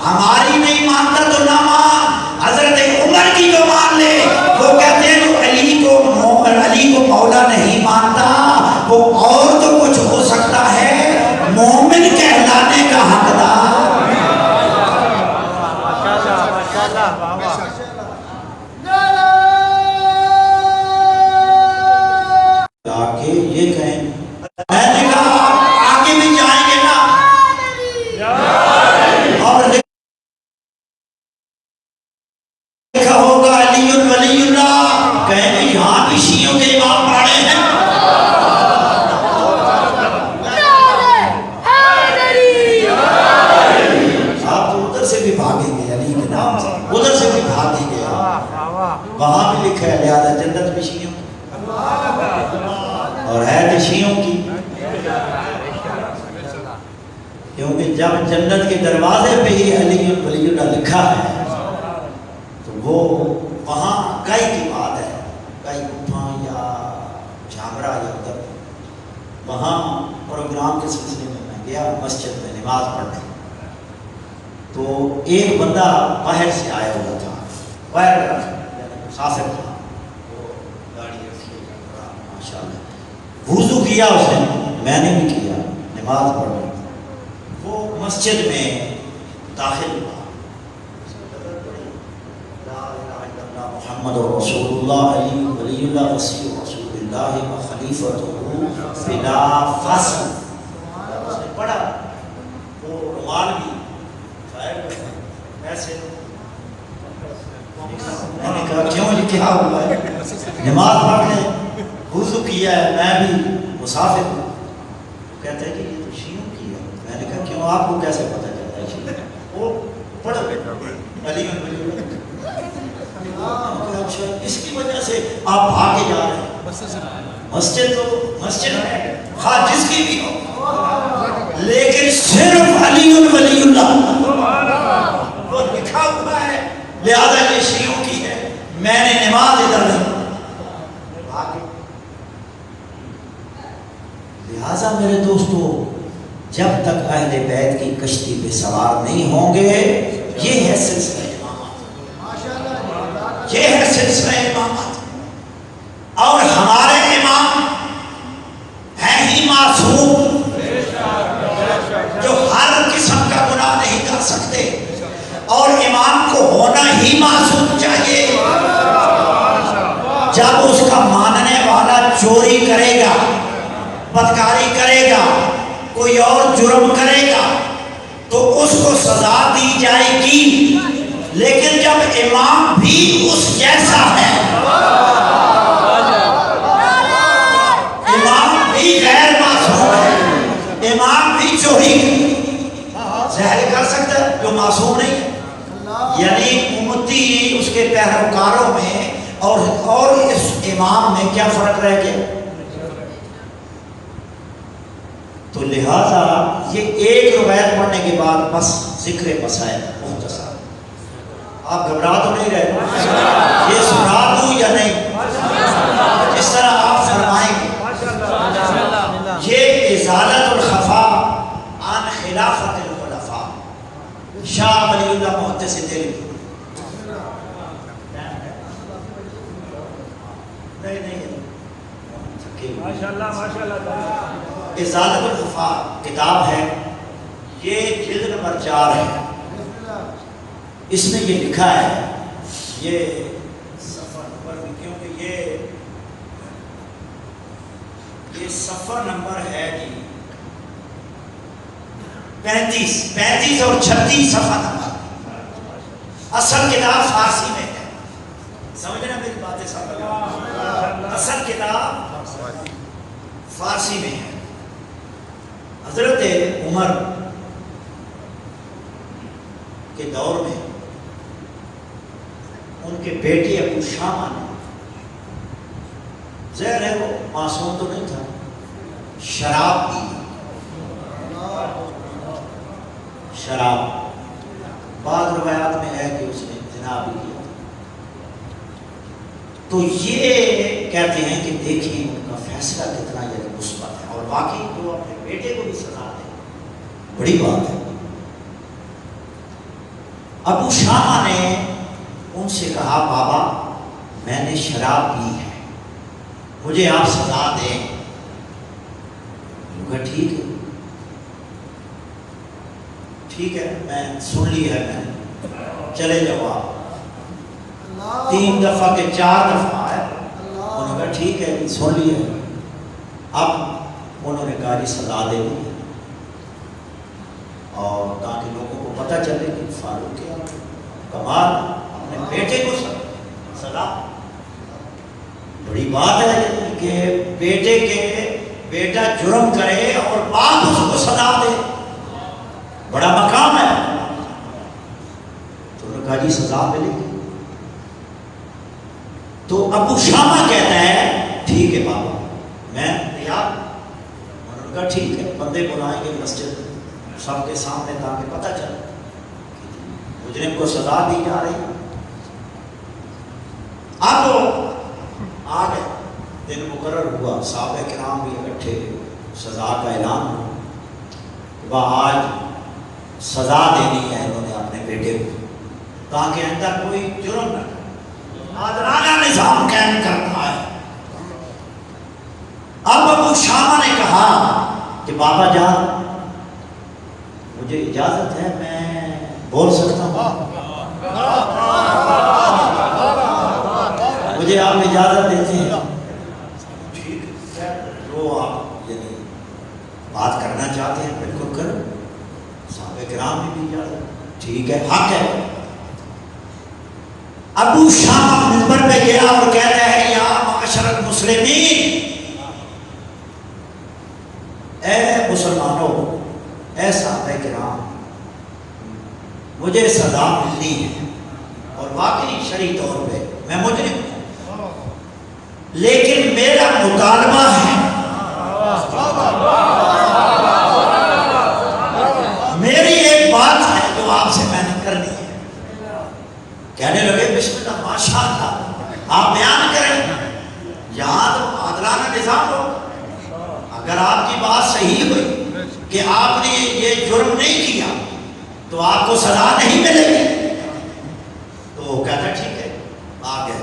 ہماری نہیں مانتا تو نہ مان، حضرت عمر کی جو مان لے، وہ کہتے ہیں تو علی کو مولا نہیں مانتا، وہ اور تو کچھ ہو سکتا ہے، مومن کہلانے کا حقدار آگے یہ کہیں، میں نے کہا آگے بھی جائیں گے نا، اور لکھا ہوگا علی ولی اللہ، کہیں گے یہاں بھی شیعوں کے امام پڑھے ہیں، آپ تو ادھر سے بھی بھاگیں گے علی کے نام سے، ادھر سے بھی بھاگیں گے، وہاں بھی لکھا ہے لہذا جنت بھی شیعوں کی اور ہے تو شیعوں کی، کیونکہ جب جنت کے دروازے پہ ہی علی ولی اللہ لکھا ہے تو وہ وہاں کئی کی بات ہے، کئی گھاں یا جھامرا یا ادھر، وہاں پروگرام کے سلسلے میں گیا مسجد میں نماز پڑھنے، تو ایک بندہ باہر سے آیا ہوا تھا، باہر مسافر تھا، وہ گاڑی رکھی ماشاءاللہ، وضو کیا اس نے، میں نے بھی کیا، نماز پڑھی، وہ مسجد میں داخل ہوا، لا الہ الا اللہ محمد رسول اللہ علی ولی اللہ وصی رسول اللہ و خلیفۃ بلا فصل، اس نے پڑھا، وہ رومال بھی ایسے، میں نے کہا کیوں یہ کیا ہوا ہے؟ نماز پڑھ لیں، وضو کیا ہے، میں بھی مسافر ہوں، کہتے ہیں کہ یہ تو شیعوں کی ہے، میں نے کہا کیوں آپ کو کیسے پتہ چلتا ہے شیعہ؟ وہ پڑھ علی اچھا اس کی وجہ سے آپ بھاگے جا رہے ہیں، مسجد تو مسجد ہے خواہ جس کی بھی ہو، لیکن صرف علی ولی اللہ وہ لکھا ہوا ہے، لہذا یہ شیعوں کی ہے، میں نے نماز ادھر نہیں، لہذا میرے دوستو جب تک اہل بیت کی کشتی پہ سوار نہیں ہوں گے، یہ ہے سلسلہ امامت، یہ ہے سلسلہ امامت، اور ہمارے امام ہیں ہی معصوم جو ہر قسم کا گناہ نہیں کر سکتے، اور امام کو ہونا ہی معصوم چاہیے، جب اس کا ماننے والا چوری کرے گا، بدکاری کرے گا، کوئی اور جرم کرے گا تو اس کو سزا دی جائے گی، لیکن جب امام بھی اس جیسا ہے، امام بھی غیر معصوم ہے، امام بھی چوری زہر کر سکتا ہے جو معصوم نہیں ہے، یعنی امتی اس کے پیروکاروں میں اور اس امام میں کیا فرق رہ گیا؟ تو لہٰذا یہ ایک روایت پڑھنے کے بعد بس ذکر مسائل مختصر، آپ گھبرا تو نہیں رہے؟ یہ سنا دوں یا نہیں؟ اس طرح آپ فرمائیں گے یہ ازالت الخفا عن خلافت الخلفاء، شاہ ولی اللہ محدث دہلوی۔ ازالت الخفا کتاب ہے، یہ جلد نمبر 4 ہے۔ اس میں یہ لکھا ہے، یہ صفحہ نمبر بھی، کیونکہ یہ صفحہ نمبر ہے جی 35 اور 36 صفحہ نمبر۔ اصل کتاب فارسی میں ہے، سمجھنا میری باتیں سمجھنا، اصل کتاب فارسی میں ہے۔ حضرت عمر کے دور میں ان کے بیٹے ابو شامہ نے، ظاہر ہے وہ معصوم تو نہیں تھا، شراب پی، شراب، بعض روایات میں ہے کہ اس نے زنا بھی کیا۔ تو یہ کہتے ہیں کہ دیکھیں ان کا فیصلہ کتنا مثبت ہے، اور واقعی جو اپنے بیٹے کو بھی سزا دے، بڑی بات ہے۔ ابو شامہ نے ان سے کہا بابا میں نے شراب پی ہے، مجھے آپ سزا دیں۔ انہوں نے کہا ٹھیک ہے، میں سن لی ہے، میں چلے جاؤ آپ۔ 3 دفعہ کے 4 دفعہ آئے، انہوں نے کہا ٹھیک ہے سن لی ہے۔ اب انہوں نے کہا سزا دے دی، اور تاکہ لوگوں کو پتہ چلے کہ فاروق کیا کمال اپنے بیٹے کو سزا، بڑی بات ہے کہ بیٹا جرم کرے اور باپ اس کو سزا دے، بڑا مقام ہے۔ تو انہوں نے کہا جی سزا ملے گی۔ تو ابو شامہ کہتا ہے ٹھیک ہے بابا میں تیار۔ انہوں نے کہا ٹھیک ہے، بندے بلائیں گے مسجد سب کے سامنے تاکہ پتہ چلے مجرم کو سزا دی جا رہی ہے۔ اب آ گئے، دن مقرر ہوا، صحابہ کرام بھی اکٹھے، سزا کا اعلان ہوا۔ وہ آج سزا دینی ہے انہوں نے اپنے بیٹے کو، تاکہ اندر کوئی جرم نہ کرے، عادلانہ نظام قائم کرنا ہے۔ اب ابو شامہ نے کہا کہ بابا جان مجھے اجازت ہے، میں بول سکتا ہوں، مجھے آپ اجازت دیتے ہیں؟ ٹھیک ہے، جو آپ یعنی بات کرنا چاہتے ہیں بالکل کرو۔ صحابہ کرام نے بھی اجازت، ٹھیک ہے حق ہے۔ ابو شامہ منبر پہ گیا اور کہتا ہے یا معاشر المسلمین، اے مسلمانوں، اے صحابہ کرام، مجھے سزا ملنی ہے، اور واقعی شرعی طور پہ میں مجرم ہوں، لیکن میرا مطالبہ ہے، میری ایک بات ہے جو آپ سے میں نے کرنی ہے۔ کہنے لگے بسم اللہ ماشاء اللہ، آپ بیان کریں، یہاں تو عادلانہ نظام ہو، اگر آپ کی بات صحیح ہوئی کہ آپ نے یہ جرم نہیں کیا تو آپ کو سزا نہیں ملے گی۔ تو وہ کہتا ٹھیک ہے، آ گئے،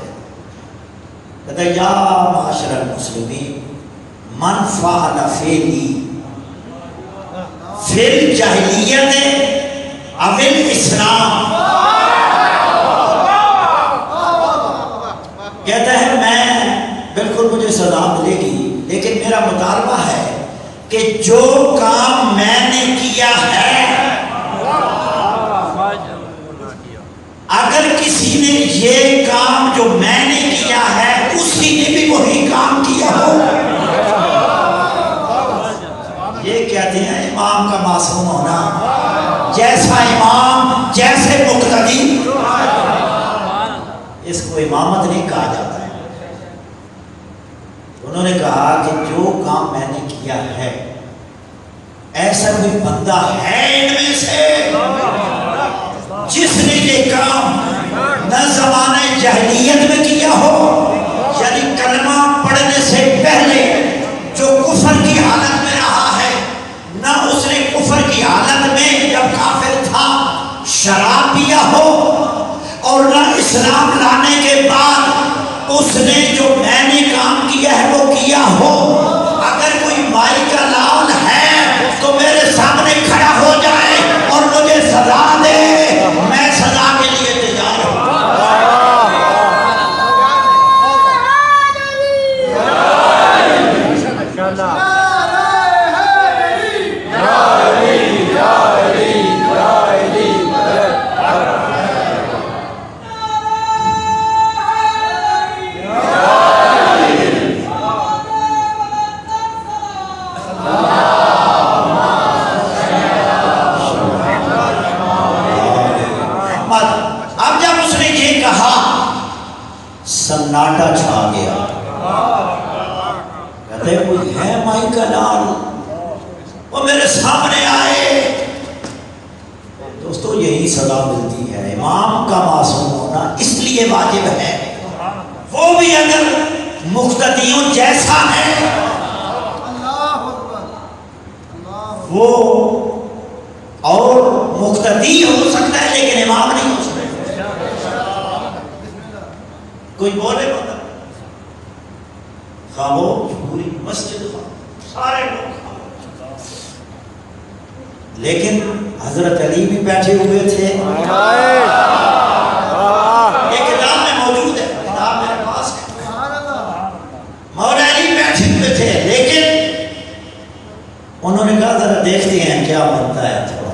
کہتا یا معاشر المسلمین من فعل فعلی فی الجاہلیت او الاسلام، کہتا ہے میں بالکل مجھے سزا ملے گی، لیکن میرا مطالبہ ہے کہ جو کام میں نے کیا ہے اگر کسی نے یہ کام جو میں نے کیا ہے اسی نے بھی وہی کام کیا ہو۔ یہ کہتے ہیں امام کا معصوم ہونا، جیسا امام جیسے مقتدی، اس کو امامت نہیں کہا جاتا ہے۔ انہوں نے کہا کہ جو کام میں نے کیا ہے ایسا کوئی بندہ ہے ان میں سے جس نے یہ کام اسلام لانے کے بعد اس نے جو میں نے کام کیا ہے وہ کیا ہو، اگر کوئی مائی کا لال ہے تو میرے سامنے کھڑا ہو جائے اور مجھے سزا دے، میں سزا کے لیے تیار ہوں۔ اب جب اس نے یہ کہا سناٹا چھا گیا۔ کہتے ہیں کوئی ہے مائی کا لال، وہ میرے سامنے آئے۔ دوستو یہی سزا ملتی ہے، امام کا معصوم ہونا اس لیے واجب ہے، وہ بھی اگر مقتدیوں جیسا ہے وہ اور مقتدی ہو سکتا ہے لیکن امام نہیں ہو سکتا۔ کوئی بولے بتا خاموش، پوری مسجد خاموش، سارے لوگ خاموش، لیکن حضرت علی بھی بیٹھے ہوئے تھے۔ یہ کتاب میں موجود ہے، کتاب میرے پاس ہے، مولا علی بیٹھے ہوئے تھے، لیکن انہوں نے کہا ذرا دیکھتے ہیں کیا بنتا ہے تھوڑا۔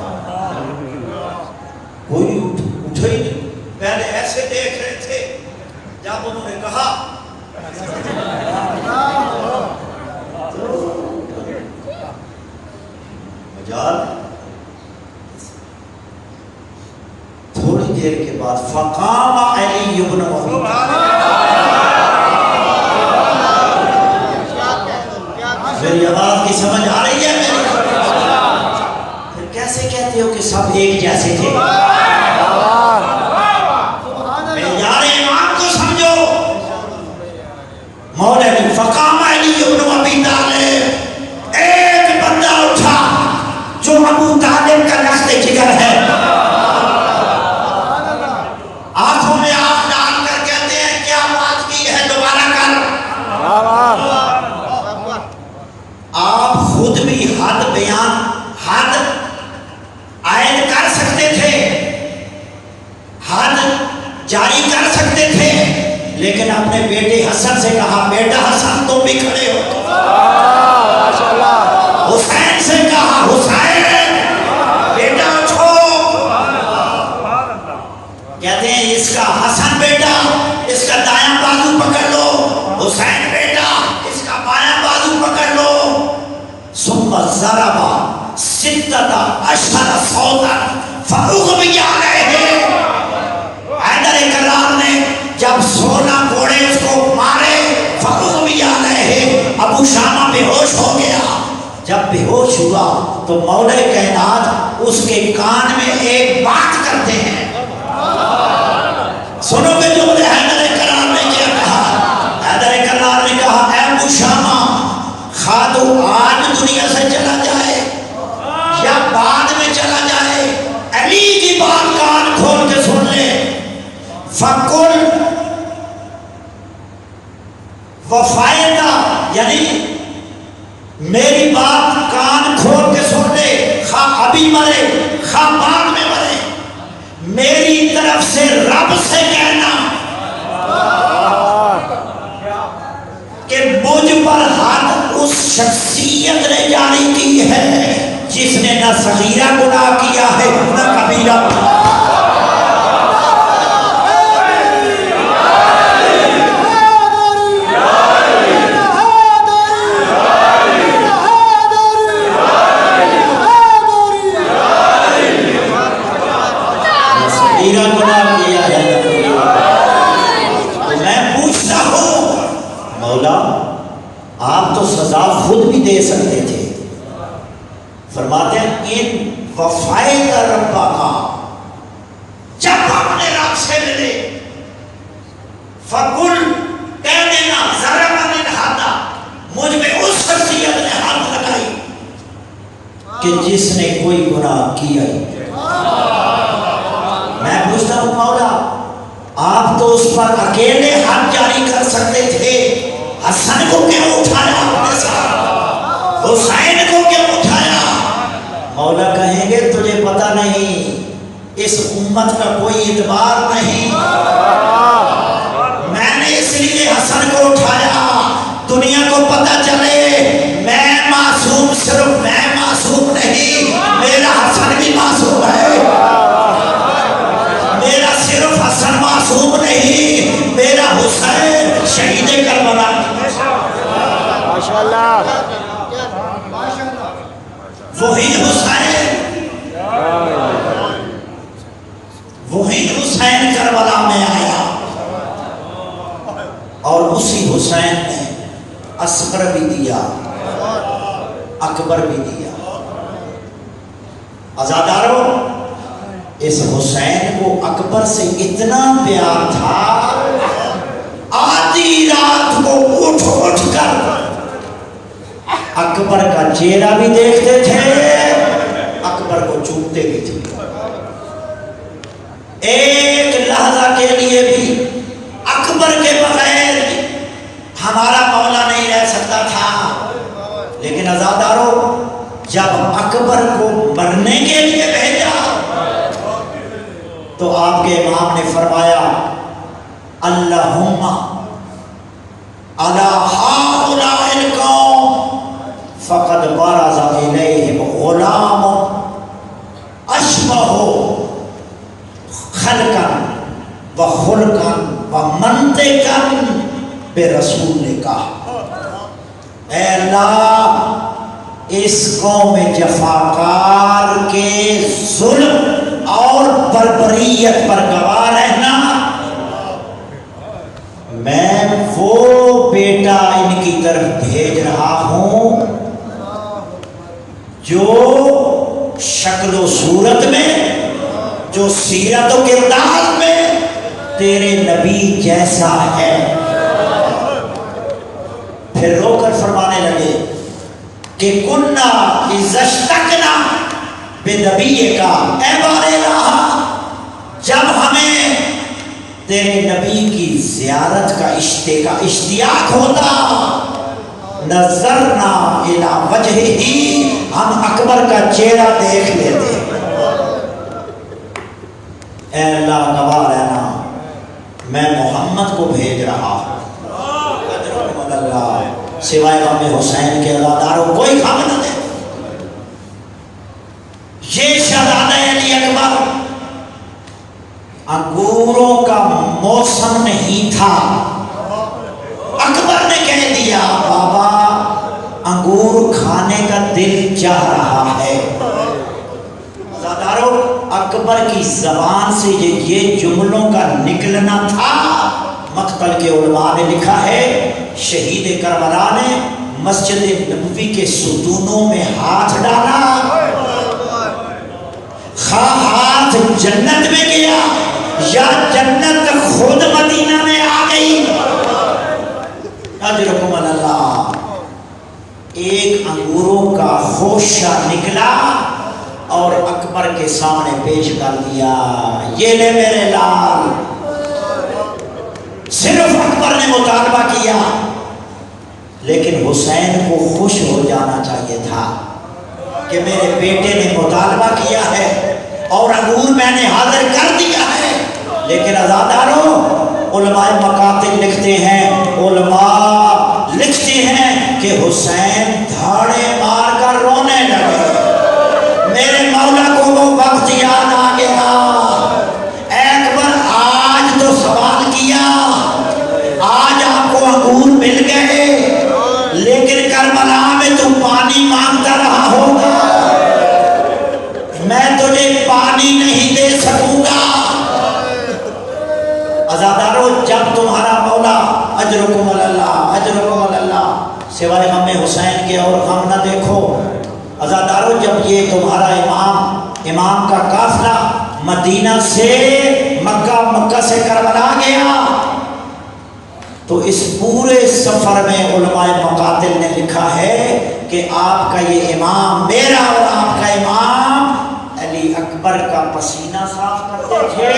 کوئی اٹھا ہی نہیں، پہلے ایسے دیکھ رہے تھے، جب انہوں نے کہا مجال، تھوڑی دیر کے بعد فقام علی ابن ابی میری آواز کی سمجھ آ رہی ہے میری؟ پھر کیسے کہتے ہو کہ سب ایک جیسے تھے؟ معیار امام کو سمجھو۔ مولا علی فقام علی ابن ابی طالب، ایک بندہ اٹھا جو ابو طالب کا لخت جگر ہے، آنکھوں میں آنکھ ڈال کر کہتے ہیں کیا بات کی ہے دوبارہ کر۔ آپ خود بھی حد بیان، حد عائد کر سکتے تھے، حد جاری کر سکتے تھے، لیکن اپنے بیٹے حسن سے کہا بیٹا حسن تم بھی کھڑے ہو۔ حسین سے کہا حسین بیٹا اٹھو۔ کہتے ہیں اس کا حسن بیٹا اس کا دایاں بازو پکڑ لو، حسین بیٹا اس کا بایاں بازو پکڑ لو۔ ثم ضرب ستۃ عشر صوتا فاغمی علیہ، حیدر کرار نے جب 16 کوڑے اس کو مارے، فاغمی علیہ، ابو شامہ بے ہوش ہو گیا۔ جب بے ہوش ہوا تو مولا کائنات اس کے کان میں ایک بات کرتے ہیں، سنو گے جو حیدر کرار نے کیا کہا؟ حیدر کرار نے کہا اے ابو شامہ، خواہ تو آج دنیا سے چلا جائے یا بعد میں چلا جائے، علی کی بات کان کھول کے سن لے۔ فَقُلْ وَفَائِدَ، یعنی میری بات کان کھول کے سن لے، خواہ ابھی مرے خواہ بعد میں مرے، میری طرف سے رب سے کہنا کہ مجھ پر حد اس شخصیت نے جاری کی ہے جس نے نہ صغیرہ گناہ کیا ہے نہ کبیرہ گناہ۔ آپ تو سزا خود بھی دے سکتے تھے۔ فرماتے ہیں ان وفائے کا ربا کا، جب اپنے رب سے ملے، فقل کہہ دینا ضربا من ہدا، مجھ میں اس شخصیت نے ہاتھ لگائی کہ جس نے کوئی گناہ کیا ہی۔ میں پوچھتا ہوں مولا، آپ اس پر اکیلے ہاتھ جاری کر سکتے تھے، حسن کو کیوں اٹھایا اپنے ساتھ، حسین کو کیوں اٹھایا؟ مولا کہیں گے تجھے پتہ نہیں، اس امت کا کوئی اعتبار نہیں، میں نے اس لیے حسن کو اٹھایا، دنیا کو پتہ چلے میں معصوم، صرف میں معصوم نہیں، میرا حسن بھی معصوم ہے، میرا صرف حسن معصوم نہیں، میرا حسین شہید کربلا، ماشاءاللہ، وہی حسین کربلا میں آیا، اور اسی حسین نے اصغر بھی دیا، اکبر بھی دیا۔ عزادارو، اس حسین کو اکبر سے اتنا پیار تھا، آدھی رات کو اٹھ کر اکبر کا چہرہ بھی دیکھتے تھے، اکبر کو چومتے بھی تھے، ایک لحظہ کے لیے بھی اکبر کے بغیر ہمارا مولا نہیں رہ سکتا تھا۔ لیکن عزادارو، جب اکبر کو مرنے کے لیے بھیجا تو آپ کے امام نے فرمایا اللہم علی ہؤلاء القوم فقد برز الیہم غلام اشبہ خلقا و خلقا و منطقا برسول نے کہا، اے اللہ اس قوم جفاکار کے ظلم اور بربریت پر گواہ رہنا، میں وہ بیٹا ان کی طرف بھیج رہا ہوں جو شکل و صورت میں، جو سیرت و کردار میں تیرے نبی جیسا ہے۔ پھر رو کر فرمانے لگے کہ کننا اذا اشتقنا بنبیک، اے بار الہ، جب ہمیں تیرے نبی کی زیارت کا اشتیاق ہوتا، نظرنا الی وجہہ، ہم اکبر کا چہرہ دیکھ لیتے۔ اے اللہ گواہ رہنا، میں محمد کو بھیج رہا ہوں، اللہ سوائے غم حسین کے عزاداروں کوئی غم نہ دے۔ یہ شہزادہ علی اکبر، انگوروں کا موسم نہیں تھا، اکبر نے کہہ دیا بابا انگور کھانے کا دل چاہ رہا ہے۔ عزاداروں، اکبر کی زبان سے یہ جملوں کا نکلنا تھا۔ مقتل کے علماء نے لکھا ہے شہید کربلا نے مسجد نبوی کے ستونوں میں ہاتھ ڈالا، خواہ ہاتھ جنت میں گیا یا جنت خود مدینہ میں آ گئی، اجرکم اللہ۔ ایک انگوروں کا خوشہ نکلا اور اکبر کے سامنے پیش کر دیا، یہ لے میرے لال۔ صرف اکبر نے مطالبہ کیا، لیکن حسین کو خوش ہو جانا چاہیے تھا کہ میرے بیٹے نے مطالبہ کیا ہے اور انگور میں نے حاضر کر دیا ہے۔ لیکن عزاداروں، علماء مقاتل لکھتے ہیں کہ حسین دھاڑے مار کر رونے لگے۔ میرے مولا کو وہ وقت یاد آ گیا، اے اکبر آج تو سوال کیا، آج آپ کو انگور مل گئے، لیکن کربلا میں تم پانی مانگتا رہا ہوگا، میں تجھے پانی نہیں دے سکوں گا۔ عزاداروں، جب تمہارا مولا اجرکم اللہ سوائے غم حسین کے اور غم نہ دیکھو۔ عزاداروں، جب یہ تمہارا امام کا قافلہ مدینہ سے مکہ سے کربلا گیا تو اس پورے سفر میں علماء مقاتل نے لکھا ہے کہ آپ کا یہ امام، میرا اور آپ کا امام علی اکبر کا پسینہ صاف کرتے تھے،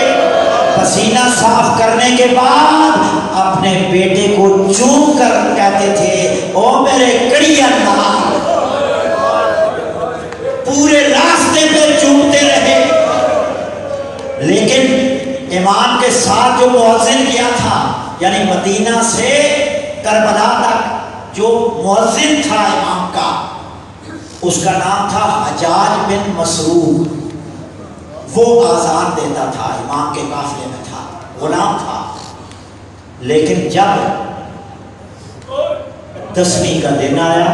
پسینہ صاف کرنے کے بعد اپنے بیٹے کو چوم کر کہتے تھے او میرے کڑی اللہ، پورے راستے پہ چومتے رہے۔ لیکن امام کے ساتھ جو مؤذن کیا تھا، یعنی مدینہ سے کربلا تک جو مؤذن تھا امام کا، اس کا نام تھا حجاج بن مسروق، وہ آزان دیتا تھا، امام کے قافلے میں تھا، غلام تھا۔ لیکن جب 10ویں کا دن آیا،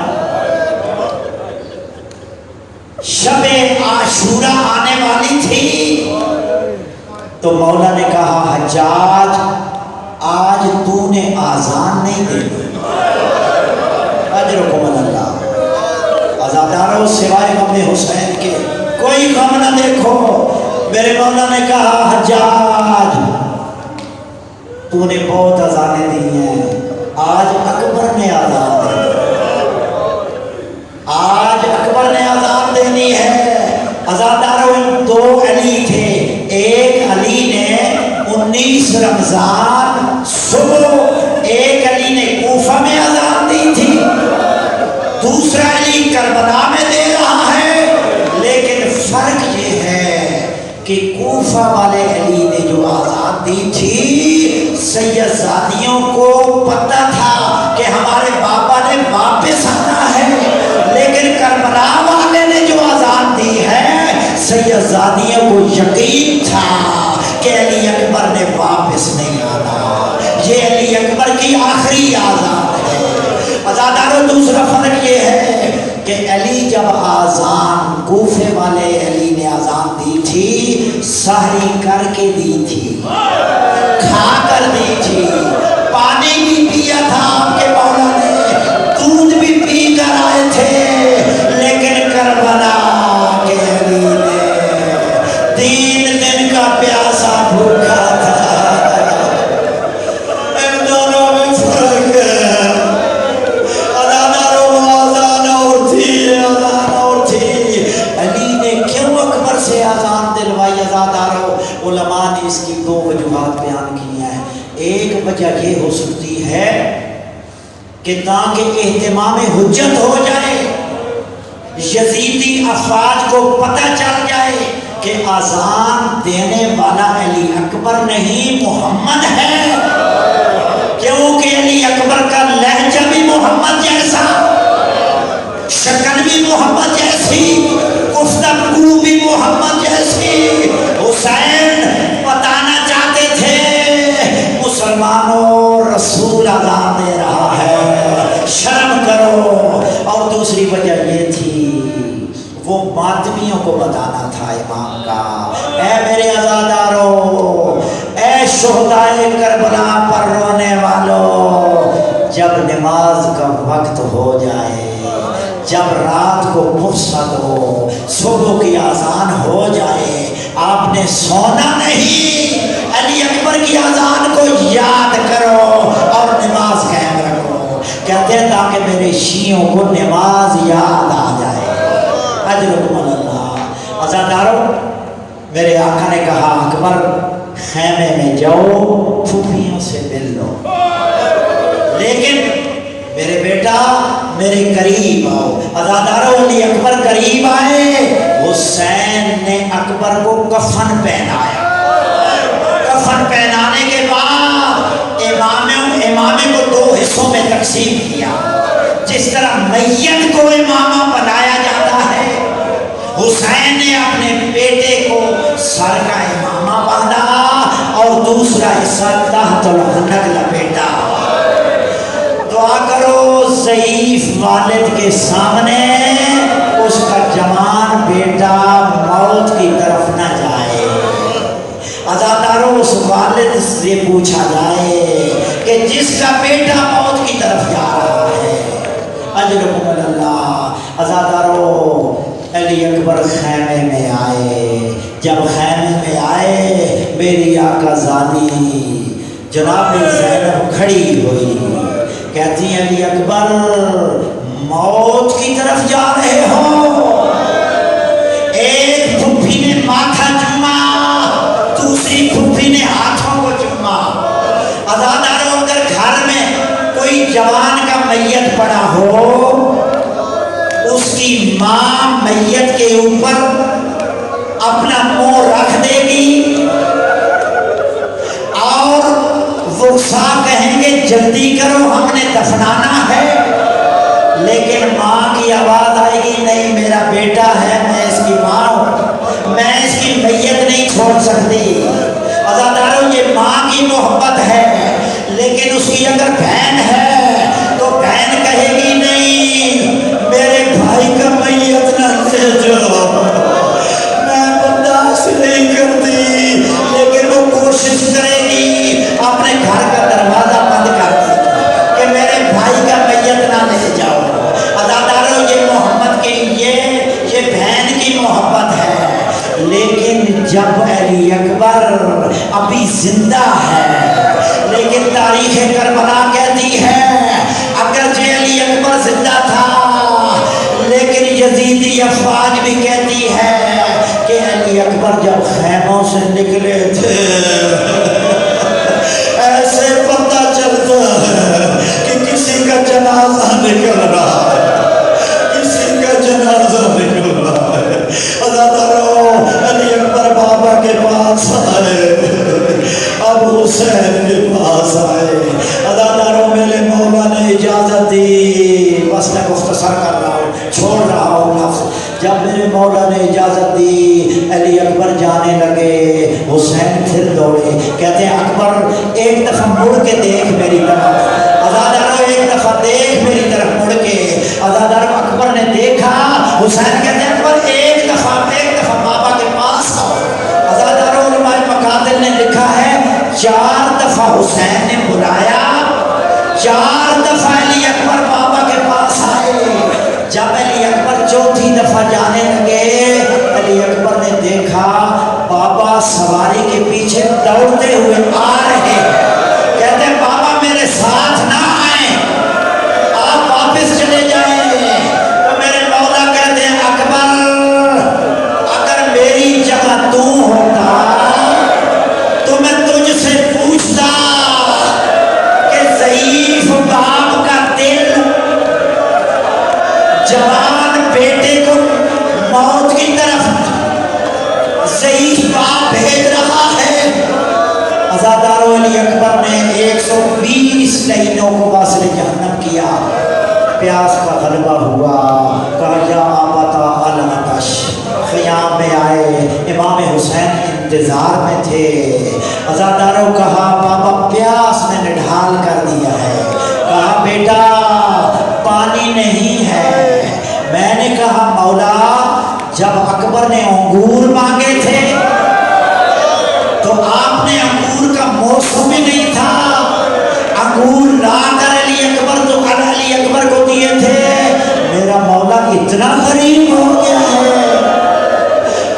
شب عاشورہ آنے والی تھی، تو مولا نے کہا حجاج آج تو نے آزان نہیں دی، اجرکم اللہ۔ عزاداروں سوائے غم حسین کے کوئی غم نہ دیکھو۔ میرے مولا نے کہا حجاج تو نے بہت اذانیں دی ہیں، آج اکبر نے آزان دی، آج اکبر نے آزان دینی ہے۔ عزاداروں دو علی تھے، ایک علی نے 19 رمضان صبح ایک علی نے کوفہ میں آزان دی تھی، دوسرا علی کربلا میں دے رہا ہے۔ لیکن فرق یہ ہے کہ کوفہ والے علی نے جو آزان دی تھی، سید زادیوں کو پتہ تھا کہ ہمارے بابا نے واپس آنا ہے، لیکن کربلا والے نے جو آزان دی ہے، سید زادیوں کو یقین تھا کہ علی اکبر نے واپس نہیں آنا، یہ علی اکبر کی آخری آزان ہے۔ عزاداروں دوسرا فرق یہ ہے کہ علی جب آزان کوفے والے علی نے آزان دی تھی، سحری کر کے دی تھی، کھا کر دی تھی، پانی بھی پیا تھا آپ کے مولا نے، دودھ بھی پی کر آئے تھے، لیکن کربلا کے علی نے 3 دن کا پیاسا بھوکا تھا۔ ان دونوں میں فرق ہے۔ علی نے کیوں اکبر سے آزان دلوائی؟ عزاداروں علماء نے اس کی 2 وجوہات بیان کی ہیں۔ ایک وجہ یہ ہو سکتی ہے کہ تاکہ اہتمام حجت ہو جائے، یزیدی افواج کو پتہ چل جائے کہ آزان دینے والا علی اکبر نہیں محمد ہے، کیونکہ علی اکبر کا لہجہ بھی محمد جیسا، شکل بھی محمد جیسی، گفتگو بھی محمد جیسی۔ حسین بتانا چاہتے تھے مسلمانوں رسول اذان دے رہا ہے، شرم کرو۔ اور دوسری وجہ یہ تھی وہ ماتمیوں کو بتانا تھا امام کا، اے میرے عزاداروں، اے شہدائے کربلا پر رونے والوں، جب نماز کا وقت ہو جائے، جب رات کو فرصت ہو، صبح کی آزان ہو جائے، آپ نے سونا نہیں، علی اکبر کی آزان کو یاد کرو اور نماز قائم رکھو۔ کہتے ہیں تاکہ میرے شیعوں کو نماز یاد آ جائے۔ اجرکم اللہ۔ عزاداروں میرے آقا نے کہا اکبر خیمے میں جاؤ، پھوپھیوں سے مل لو، لیکن میرے بیٹا میرے قریب آؤ۔ عزاداروں علی اکبر قریب آئے، حسین نے اکبر کو کفن پہنایا، کفن پہنانے کے بعد امامے کو 2 حصوں میں تقسیم کیا۔ جس طرح میت کو امامہ بنایا جاتا ہے، حسین نے اپنے بیٹے کو سر کا امامہ باندھا اور دوسرا حصہ تحت الحنک لپیٹا۔ دعا کرو ضعیف والد کے سامنے اس کا جوان بیٹا موت کی طرف نہ جائے۔ عزاداروں اس والد سے پوچھا جائے کہ جس کا بیٹا موت کی طرف جا رہا ہے، اجرکم اللہ۔ عزاداروں علی اکبر خیمے میں آئے، جب خیمے میں آئے میری آقا زادی جناب زینب کھڑی ہوئی، کہتی ہیں علی اکبر موت کی طرف جا رہے ہو؟ ایک پھپھی نے ماتھا چوما، دوسری پھپھی نے ہاتھوں جوان کا میت پڑا ہو، اس کی ماں میت کے اوپر اپنا منہ رکھ دے گی اور وہ کہیں گے جلدی کرو ہم نے دفنانا ہے، لیکن ماں کی آواز آئے گی نہیں میرا بیٹا ہے، میں اس کی ماں ہوں، میں اس کی میت نہیں چھوڑ سکتی۔ عزاداروں یہ ماں کی محبت ہے، لیکن اس کی اگر بہن ہے تو بہن کہے گی نہیں میرے بھائی کا میت نہ لے جاؤ، میں برداشت نہیں کرتی، لیکن وہ کوشش کرے گی اپنے گھر کا دروازہ بند کر دے کہ میرے بھائی کا میت نہ لے جاؤ۔ عزاداروں یہ محبت کے یہ بہن کی محبت ہے، لیکن جب علی اکبر ابھی زندہ ہے، لیکن تاریخ کربلا کہتی ہے اگرچہ علی اکبر زندہ تھا، لیکن یزیدی افواج بھی کہتی ہے کہ علی اکبر جب خیموں سے نکلے تھے ایسے پتہ چلتا ہے کہ کسی کا جنازہ نکل رہا ہے، کسی کا جنازہ نکل رہا ہے۔ عزاداروں علی اکبر بابا کے پاس آئے، اب حسین کے پاس آئے۔ عزاداروں میرے مولا نے اجازت دی، بس میں مختصر کر رہا ہوں، چھوڑ رہا ہوں لفظ۔ جب میرے مولا نے اجازت دی علی اکبر جانے لگے، حسین پھر دوڑے، کہتے ہیں اکبر ایک دفعہ مڑ کے دیکھ میری طرف، عزاداروں ایک دفعہ دیکھ میری طرف مڑ کے۔ عزاداروں اکبر نے دیکھا، حسین کہتے ہیں اکبر ایک دفعہ بابا کے پاس آؤ۔ عزاداروں علماء مقاتل نے لکھا ہے 4 دفعہ حسین نے بلایا، 4 دفعہ علی اکبر بابا کے پاس آئے۔ جب علی اکبر چوتھی دفعہ جانے لگے، علی اکبر نے دیکھا بابا سواری کے پیچھے دوڑتے ہوئے آ رہے ہیں، کہتے ہیں بابا میرے ساتھ نہ آئیں، آپ واپس چلے جائیں۔ تو میرے مولا کہتے ہیں اکبر اگر میری جگہ تو ہوتا تو میں تجھ سے پوچھتا کہ ضعیف باپ کا دل جوان بیٹے کو موت کی طرف ضعیف باپ بھیج رہا ہے۔ عزاداروں علی اکبر نے 120 لعینوں کو واصل جہنم کیا، پیاس کا غلبہ ہوا، کہا یا آبتا العطش، خیام میں آئے، امام حسین انتظار میں تھے۔ عزاداروں کہا بابا پیاس نے نڈھال کر دیا ہے، کہا بیٹا پانی نہیں ہے۔ میں نے کہا مولا جب اکبر نے انگور مانگے تھے تو آپ نے انگور کا موسم بھی نہیں تھا، انگور لا کر علی اکبر کو دیے تھے۔ میرا مولا اتنا غریب ہو گیا ہے،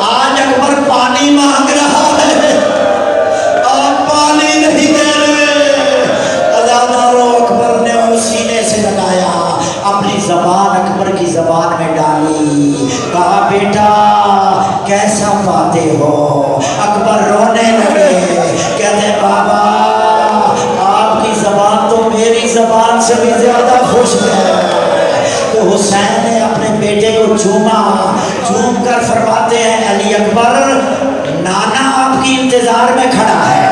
آج اکبر پانی مانگ رہا ہے، آپ پانی نہیں دے رہے۔ عزاداروں اکبر نے سینے سے لگایا، اپنی زبان اکبر کی زبان میں ڈالی، کہا بیٹا کیسا پاتے ہو؟ اکبر رونے لگے، کہتے ہیں بابا آپ کی زبان تو میری زبان سے بھی زیادہ خوش ہے۔ تو حسین نے اپنے بیٹے کو چوم کر فرماتے ہیں علی اکبر نانا آپ کی انتظار میں کھڑا ہے،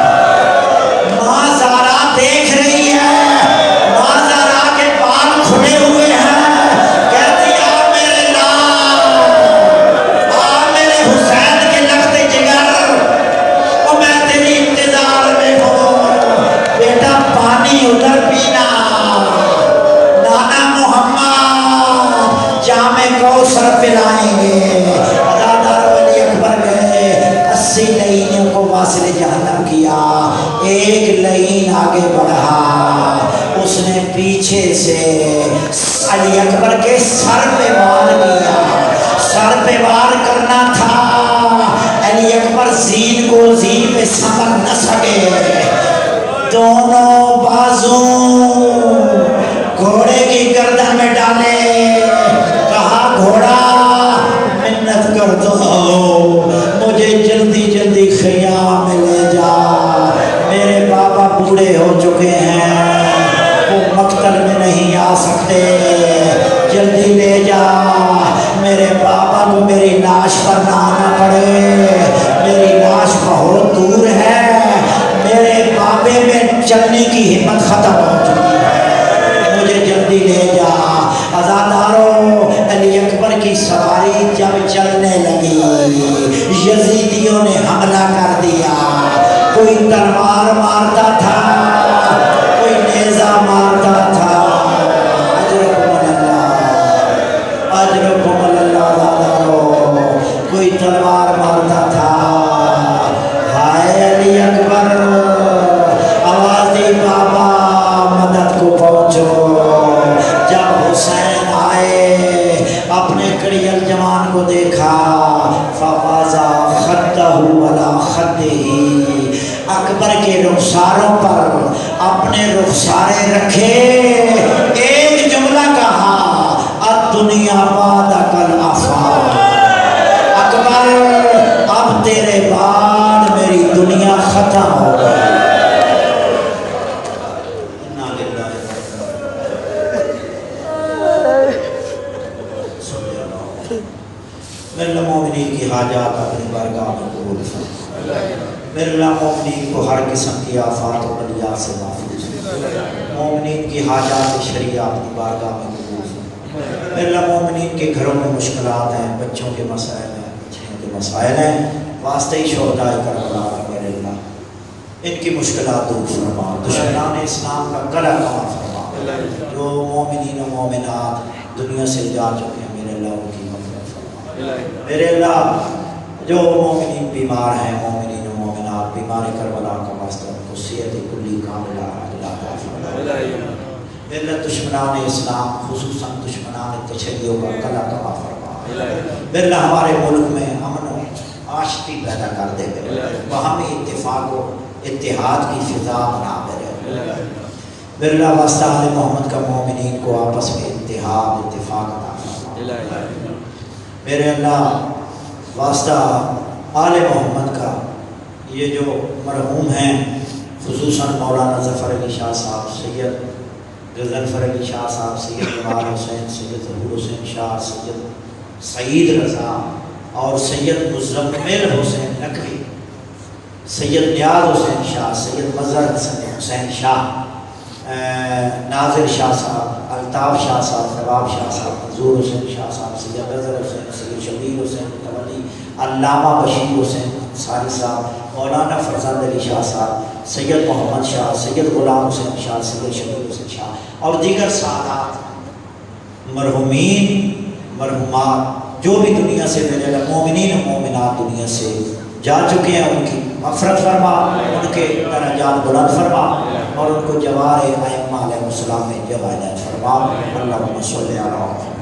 ماں زارا دیکھ رہی ہے، ماں زارا کے بال کھلے ہوئے ہیں، کہتی آ میرے لال، آ میرے حسین کے لخت جگر، اور میں تیری انتظار میں ہوں، بیٹا پانی ادھر پینا، نانا محمد جام کوثر پلائیں گے۔ عزاداروں علی اکبر گئے، 80 لعینوں کو واصل جہنم کیا، ایک لعین آگے بڑھا، اس نے پیچھے سے علی اکبر کے سر پہ وار کیا، سر پہ وار کرنا تھا، علی اکبر زین کو زین پہ سمجھ نہ سکے، دونوں بازو گھوڑے کی گردن میں ڈالے، کہا گھوڑا منت کر دو مجھے جلدی جلدی خیام میں لے جا، میرے بابا بوڑھے ہو چکے ہیں، وہ مقتل میں نہیں آ سکتے، جلدی لے جا، میرے بابا کو میری لاش پر نہ آنا پڑے، میری لاش بہت دور ہے، میرے بابے میں چلنے کی ہمت ختم ہو چکی ہے، مجھے جلدی لے جا۔ عزاداروں، علی اکبر کی سواری جب چلنے لگی، یزیدیوں نے حملہ کر دیا، کوئی تلوار مارتا تھا، کوئی نیزہ مارتا تھا، اجرکم اللہ عزاداروں، کوئی تلوار مارتا تھا۔ ہائے علی اکبر، آواز دی بابا مدد کو پہنچو۔ جب حسین آئے، اپنے کڑیل جوان کو دیکھا، فوازا خطہ ولا خطہ، اکبر کے رخساروں پر اپنے رخسارے رکھے، ایک جملہ کہا، الدنیا بعدک الافاق، اکبر اب تیرے بعد میری دنیا ختم ہو گئی۔ میرے مومنین کی حاجات اپنی بارگاہ میں قبول فرما، میرے مومنین کو ہر قسم کی آفات و بلیات سے محفوظ فرما، مومنین کی حاجات شریعہ اپنی بارگاہ میں قبول فرما، میرے مومنین کے گھروں میں مشکلات ہیں، بچوں کے مسائل ہیں، بچیوں کے مسائل ہیں، واسطے شہداء کربلا کا میرے اللہ ان کی مشکلات دور فرما، دشمنان اسلام کا گلا کما فرما، جو مومنین و مومنات دنیا سے جا چکے ہیں میرے اللہ ان کی مغفرت فرما، میرے اللہ جو مومنین بیمار ہیں، مومنین و مومنات بیمار کربلا کا واسطہ ان کو صحت کلی کاملہ عطا فرما، میرے اللہ دشمنان اسلام خصوصاً دشمنان تشیع کا گلا کما فرما، میرے اللہ ہمارے ملک میں امن و آشتی پیدا کر دے، باہمی اتفاق و اتحاد کی فضا بنا میرے اللہ واسطہ آل محمد کا مومنین کو آپس میں اتحاد اتفاق عطا فرما، میرے اللہ واسطہ آل محمد کا یہ جو مرحوم ہیں خصوصاً مولانا ظفر علی شاہ صاحب، سید غضنفر علی شاہ صاحب، سید جمال حسین، سید ظہور حسین شاہ، سید سعید رضا اور سید مزمل حسین نقوی، سید نیاز حسین شاہ، سید مظہر حسین شاہ، ناظر شاہ صاحب، الطاف شاہ صاحب، نواب شاہ صاحب، منظور حسین شاہ صاحب، سید نظر حسین، سید شبیر حسین متولی، علامہ بشیر حسین انصاری صاحب، مولانا فرزند علی شاہ صاحب، سید محمد شاہ، سید غلام حسین شاہ، سید شبیر حسین شاہ اور دیگر سادات مرحومین مرحومات جو بھی دنیا سے میرے مومنین و مومنات دنیا سے جا چکے ہیں، ان کی مغفرت فرما، ان کے درجات بلند فرما اور ان کو جوار ائمہ علیہ السلام میں جوائز فرما۔ اللہم صلی علی محمد۔